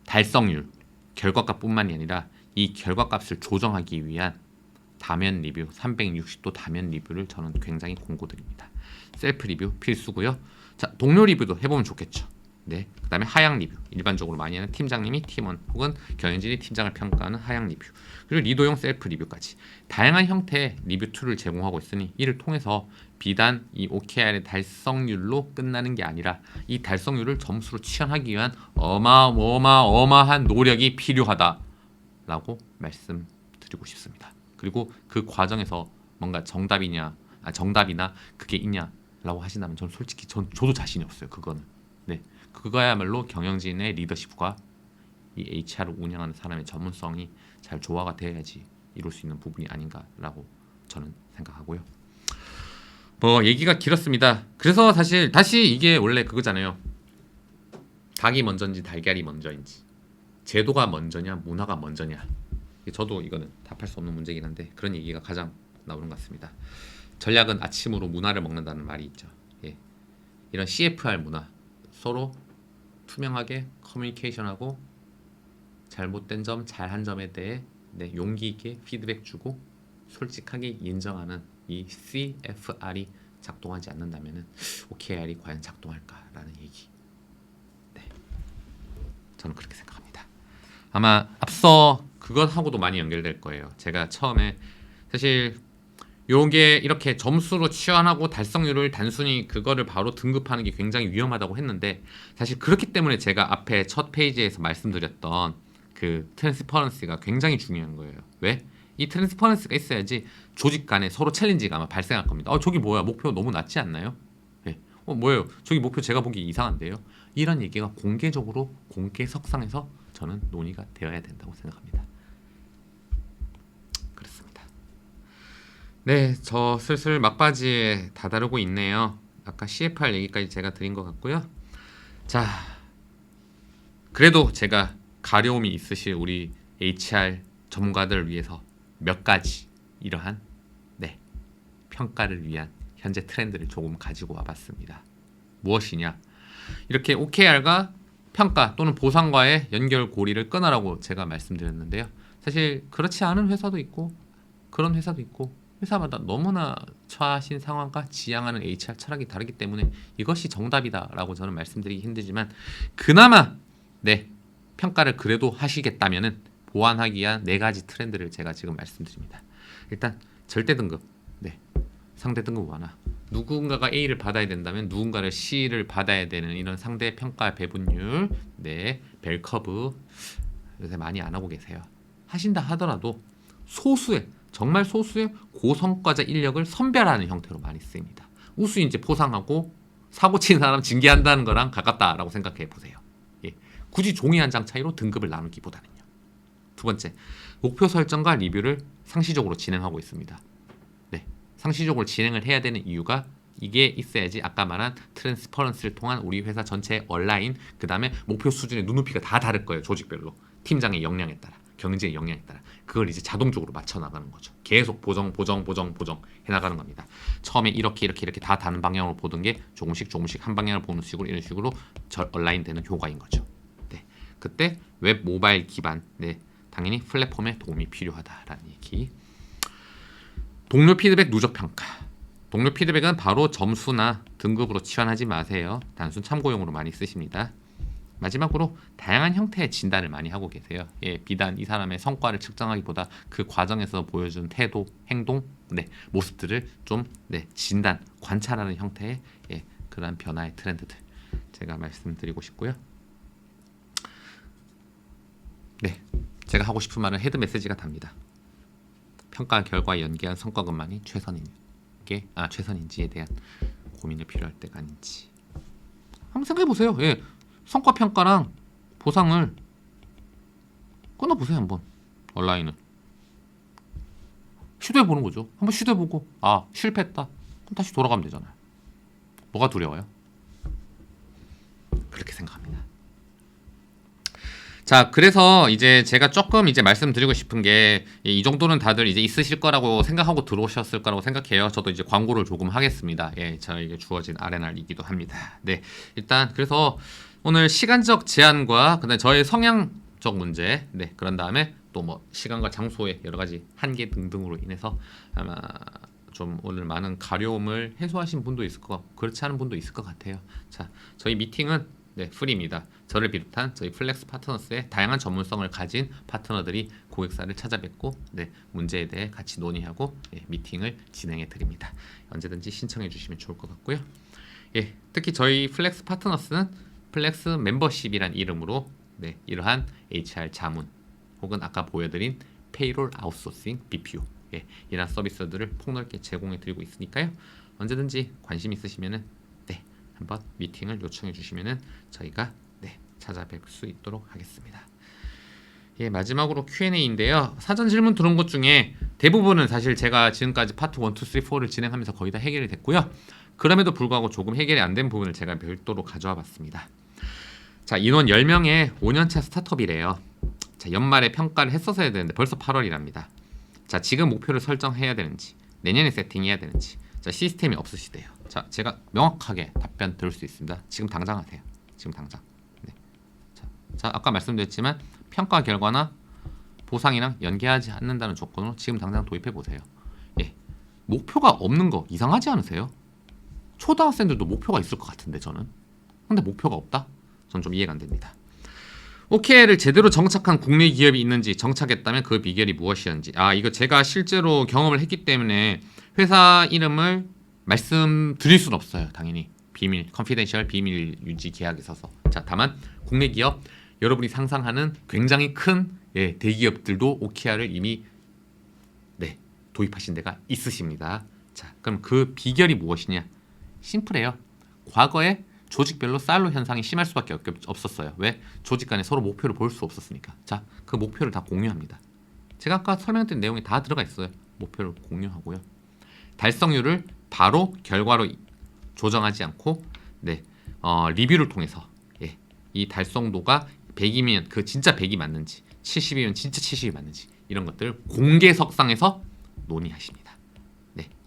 달성률 결과값뿐만이 아니라 이 결과값을 조정하기 위한 다면 리뷰 360도 다면 리뷰를 저는 굉장히 공고드립니다. 셀프 리뷰 필수고요. 자 동료 리뷰도 해보면 좋겠죠. 네, 그 다음에 하향 리뷰 일반적으로 많이 하는 팀장님이 팀원 혹은 경영진이 팀장을 평가하는 하향 리뷰 그리고 리더용 셀프 리뷰까지 다양한 형태의 리뷰 툴을 제공하고 있으니 이를 통해서 비단 이 OKR의 달성률로 끝나는 게 아니라 이 달성률을 점수로 취한하기 위한 어마어마한 노력이 필요하다라고 말씀드리고 싶습니다. 그리고 그 과정에서 뭔가 정답이나 그게 있냐라고 하신다면 저는 솔직히 저도 자신이 없어요. 그거는 네 그거야말로 경영진의 리더십과 이 HR을 운영하는 사람의 전문성이 잘 조화가 돼야지 이룰 수 있는 부분이 아닌가라고 저는 생각하고요. 뭐 얘기가 길었습니다. 그래서 사실 다시 이게 원래 그거잖아요. 닭이 먼저인지 달걀이 먼저인지 제도가 먼저냐 문화가 먼저냐 저도 이거는 답할 수 없는 문제긴 한데 그런 얘기가 가장 나오는 것 같습니다. 전략은 아침으로 문화를 먹는다는 말이 있죠. 예. 이런 CFR 문화 서로 투명하게 커뮤니케이션하고 잘못된 점, 잘한 점에 대해 용기 있게 피드백 주고 솔직하게 인정하는 이 CFR이 작동하지 않는다면 OKR이 과연 작동할까라는 얘기. 네. 저는 그렇게 생각합니다. 아마 앞서 그것하고도 많이 연결될 거예요. 제가 처음에 사실 요게 이렇게 점수로 치환하고 달성률을 단순히 그거를 바로 등급하는 게 굉장히 위험하다고 했는데, 사실 그렇기 때문에 제가 앞에 첫 페이지에서 말씀드렸던 그 트랜스퍼런시가 굉장히 중요한 거예요. 왜? 이 트랜스퍼런시가 있어야지 조직 간에 서로 챌린지가 아마 발생할 겁니다. 저기 뭐야, 목표 너무 낮지 않나요? 네. 뭐예요, 저기 목표 제가 보기 이상한데요. 이런 얘기가 공개적으로 공개석상에서 저는 논의가 되어야 된다고 생각합니다. 그렇습니다. 네, 저 슬슬 막바지에 다다르고 있네요. 아까 CFR 얘기까지 제가 드린 것 같고요. 자, 그래도 제가 가려움이 있으실 우리 HR 전문가들을 위해서 몇 가지 이러한 평가를 위한 현재 트렌드를 조금 가지고 와봤습니다. 무엇이냐? 이렇게 OKR과 평가 또는 보상과의 연결고리를 끊으라고 제가 말씀드렸는데요. 사실 그렇지 않은 회사도 있고 그런 회사도 있고, 회사마다 너무나 처하신 상황과 지향하는 HR 철학이 다르기 때문에 이것이 정답이다라고 저는 말씀드리기 힘들지만, 그나마 평가를 그래도 하시겠다면은 보완하기 위한 4가지 트렌드를 제가 지금 말씀드립니다. 일단 절대 등급, 상대 등급 완화. 누군가가 A를 받아야 된다면 누군가를 C를 받아야 되는 이런 상대 평가 배분율, 벨커브 요새 많이 안 하고 계세요. 하신다 하더라도 소수의, 정말 소수의 고성과자 인력을 선별하는 형태로 많이 쓰입니다. 우수인재 포상하고 사고 친 사람 징계한다는 거랑 가깝다라고 생각해 보세요. 굳이 종이 한 장 차이로 등급을 나누기보다는요. 두 번째, 목표 설정과 리뷰를 상시적으로 진행하고 있습니다. 상시적으로 진행을 해야 되는 이유가 이게 있어야지 아까 말한 트랜스퍼런스를 통한 우리 회사 전체의 얼라인, 그 다음에 목표 수준의 눈높이가 다 다를 거예요. 조직별로, 팀장의 역량에 따라, 경제의 역량에 따라. 그걸 이제 자동적으로 맞춰 나가는 거죠. 계속 보정 해나가는 겁니다. 처음에 이렇게 다 다른 방향으로 보던 게 조금씩 한 방향을 보는 식으로, 이런 식으로 얼라인 되는 효과인 거죠. 그때 웹 모바일 기반, 당연히 플랫폼에 도움이 필요하다라는 얘기. 동료 피드백 누적 평가. 동료 피드백은 바로 점수나 등급으로 치환하지 마세요. 단순 참고용으로 많이 쓰십니다. 마지막으로 다양한 형태의 진단을 많이 하고 계세요. 비단 이 사람의 성과를 측정하기보다 그 과정에서 보여준 태도, 행동, 모습들을 좀 진단, 관찰하는 형태의 그러한 변화의 트렌드들 제가 말씀드리고 싶고요. 제가 하고 싶은 말은 헤드 메시지가 답니다. 평가 결과에 연계한 성과급만이 최선인지에 대한 고민이 필요할 때가 아닌지 한번 생각해 보세요. 성과 평가랑 보상을 끊어 보세요. 한번 온라인을 시도해 보는 거죠. 한번 시도해 보고 실패했다, 그럼 다시 돌아가면 되잖아요. 뭐가 두려워요? 그렇게 생각합니다. 자, 그래서 이제 제가 조금 이제 말씀드리고 싶은 게, 이 정도는 다들 이제 있으실 거라고 생각하고 들어오셨을 거라고 생각해요. 저도 이제 광고를 조금 하겠습니다. 저에게 주어진 R&R이기도 합니다. 일단 그래서 오늘 시간적 제한과 그다음에 저의 성향적 문제, 그런 다음에 또 뭐 시간과 장소의 여러 가지 한계 등등으로 인해서 아마 좀 오늘 많은 가려움을 해소하신 분도 있을 것 같고, 그렇지 않은 분도 있을 것 같아요. 자, 저희 미팅은 프리입니다. 저를 비롯한 저희 플렉스 파트너스의 다양한 전문성을 가진 파트너들이 고객사를 찾아뵙고 문제에 대해 같이 논의하고 미팅을 진행해 드립니다. 언제든지 신청해 주시면 좋을 것 같고요. 특히 저희 플렉스 파트너스는 플렉스 멤버십이란 이름으로 이러한 HR 자문 혹은 아까 보여드린 페이롤 아웃소싱 BPO 이런 서비스들을 폭넓게 제공해 드리고 있으니까요. 언제든지 관심 있으시면은 한번 미팅을 요청해 주시면은 저희가 찾아뵐 수 있도록 하겠습니다. 마지막으로 Q&A인데요. 사전 질문 들어온 것 중에 대부분은 사실 제가 지금까지 파트 1, 2, 3, 4를 진행하면서 거의 다 해결이 됐고요. 그럼에도 불구하고 조금 해결이 안 된 부분을 제가 별도로 가져와 봤습니다. 자, 인원 10명의 5년차 스타트업이래요. 자, 연말에 평가를 했어서 해야 되는데 벌써 8월이랍니다. 자, 지금 목표를 설정해야 되는지, 내년에 세팅해야 되는지, 자, 시스템이 없으시대요. 자, 제가 명확하게 답변 드릴 수 있습니다. 지금 당장 하세요. 지금 당장. 자, 아까 말씀드렸지만 평가 결과나 보상이랑 연계하지 않는다는 조건으로 지금 당장 도입해 보세요. 목표가 없는 거 이상하지 않으세요? 초등학생들도 목표가 있을 것 같은데 저는. 근데 목표가 없다? 전 좀 이해가 안 됩니다. OKR을 제대로 정착한 국내 기업이 있는지, 정착했다면 그 비결이 무엇이었는지. 이거 제가 실제로 경험을 했기 때문에 회사 이름을 말씀드릴 수는 없어요. 당연히 비밀, 컨피덴셜 비밀 유지 계약에 있어서. 자, 다만 국내 기업, 여러분이 상상하는 굉장히 큰 대기업들도 OKR을 이미 도입하신 데가 있으십니다. 자, 그럼 그 비결이 무엇이냐? 심플해요. 과거에 조직별로 사일로 현상이 심할 수밖에 없었어요. 왜? 조직 간에 서로 목표를 볼 수 없었으니까. 자, 그 목표를 다 공유합니다. 제가 아까 설명드린 내용이 다 들어가 있어요. 목표를 공유하고요. 달성률을 바로 결과로 조정하지 않고 리뷰를 통해서 이 달성도가 100이면 그 진짜 100이 맞는지, 70이면 진짜 70이 맞는지, 이런 것들을 공개석상에서 논의하십니다.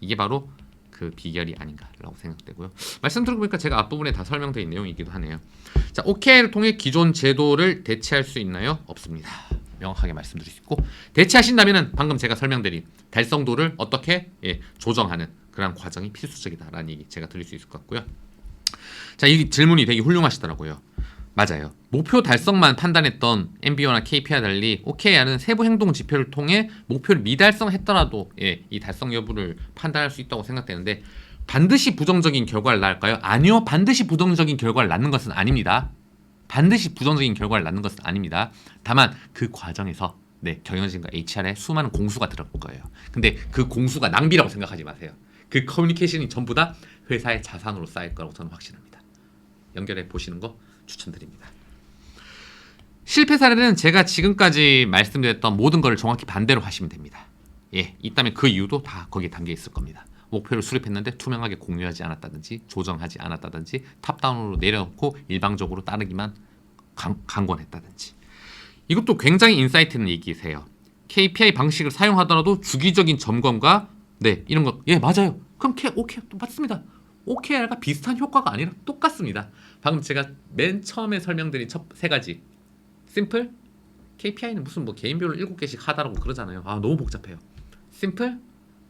이게 바로 그 비결이 아닌가라고 생각되고요. 말씀 들어보니까 제가 앞부분에 다 설명드린 내용이기도 하네요. 자, OKR을 통해 기존 제도를 대체할 수 있나요? 없습니다. 명확하게 말씀드릴 수 있고, 대체하신다면은 방금 제가 설명드린 달성도를 어떻게 조정하는 그런 과정이 필수적이다라는 얘기 제가 드릴 수 있을 것 같고요. 자, 이 질문이 되게 훌륭하시더라고요. 맞아요. 목표 달성만 판단했던 MBO나 KP와 달리 OKR은 세부 행동 지표를 통해 목표를 미달성했더라도 이 달성 여부를 판단할 수 있다고 생각되는데, 반드시 부정적인 결과를 낳을까요? 아니요. 반드시 부정적인 결과를 낳는 것은 아닙니다. 반드시 부정적인 결과를 낳는 것은 아닙니다. 다만 그 과정에서 경영진과 HR에 수많은 공수가 들어갈 거예요. 근데 그 공수가 낭비라고 생각하지 마세요. 그 커뮤니케이션이 전부 다 회사의 자산으로 쌓일 거라고 저는 확신합니다. 연결해 보시는 거 추천드립니다. 실패 사례는 제가 지금까지 말씀드렸던 모든 걸 정확히 반대로 하시면 됩니다. 있다면 그 이유도 다 거기에 담겨 있을 겁니다. 목표를 수립했는데 투명하게 공유하지 않았다든지, 조정하지 않았다든지, 탑다운으로 내려놓고 일방적으로 따르기만 강권했다든지. 이것도 굉장히 인사이트 있는 얘기세요. KPI 방식을 사용하더라도 주기적인 점검과 이런 것, 맞아요. 그럼 오케이, 또 맞습니다. OKR과 비슷한 효과가 아니라 똑같습니다. 방금 제가 맨 처음에 설명드린 첫 세 가지, 심플, KPI는 무슨 개인별로 7개씩 하다라고 그러잖아요. 너무 복잡해요. 심플,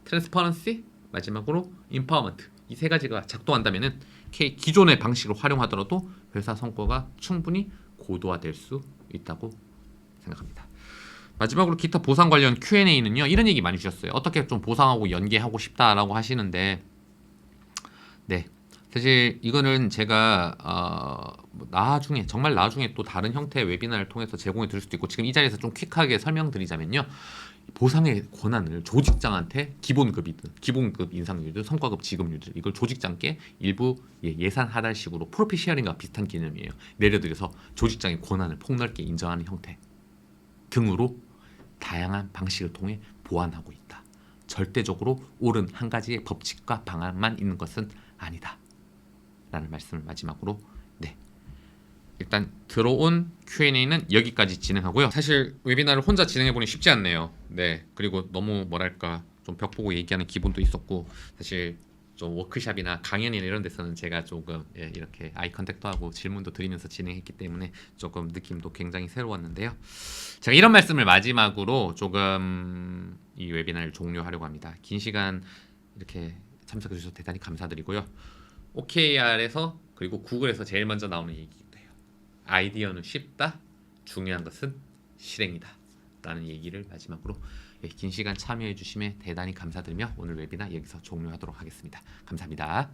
트랜스퍼런시, 마지막으로 임파워먼트, 이 세 가지가 작동한다면은 기존의 방식을 활용하더라도 회사 성과가 충분히 고도화될 수 있다고 생각합니다. 마지막으로 기타 보상 관련 Q&A는요, 이런 얘기 많이 주셨어요. 어떻게 좀 보상하고 연계하고 싶다라고 하시는데, 사실 이거는 제가 나중에, 정말 나중에 또 다른 형태의 웨비나를 통해서 제공해 드릴 수도 있고, 지금 이 자리에서 좀 퀵하게 설명드리자면요, 보상의 권한을 조직장한테 기본급이든 기본급 인상률이든 성과급 지급률들, 이걸 조직장께 일부 예산 하달식으로 프로핏 쉐어링과 비슷한 개념이에요. 내려드려서 조직장의 권한을 폭넓게 인정하는 형태 등으로 다양한 방식을 통해 보완하고 있다. 절대적으로 옳은 한 가지의 법칙과 방안만 있는 것은 아니다 라는 말씀을 마지막으로 일단 들어온 Q&A는 여기까지 진행하고요. 사실 웨비나를 혼자 진행해보니 쉽지 않네요. 그리고 너무 뭐랄까 좀 벽 보고 얘기하는 기분도 있었고, 사실 좀 워크샵이나 강연이나 이런 데서는 제가 조금 이렇게 아이 컨택도 하고 질문도 드리면서 진행했기 때문에 조금 느낌도 굉장히 새로웠는데요. 제가 이런 말씀을 마지막으로 조금 이 웨비나를 종료하려고 합니다. 긴 시간 이렇게 참석해 주셔서 대단히 감사드리고요. OKR에서 그리고 구글에서 제일 먼저 나오는 얘기도 해요. 아이디어는 쉽다, 중요한 것은 실행이다 라는 얘기를 마지막으로 긴 시간 참여해 주심에 대단히 감사드리며 오늘 웨비나 여기서 종료하도록 하겠습니다. 감사합니다.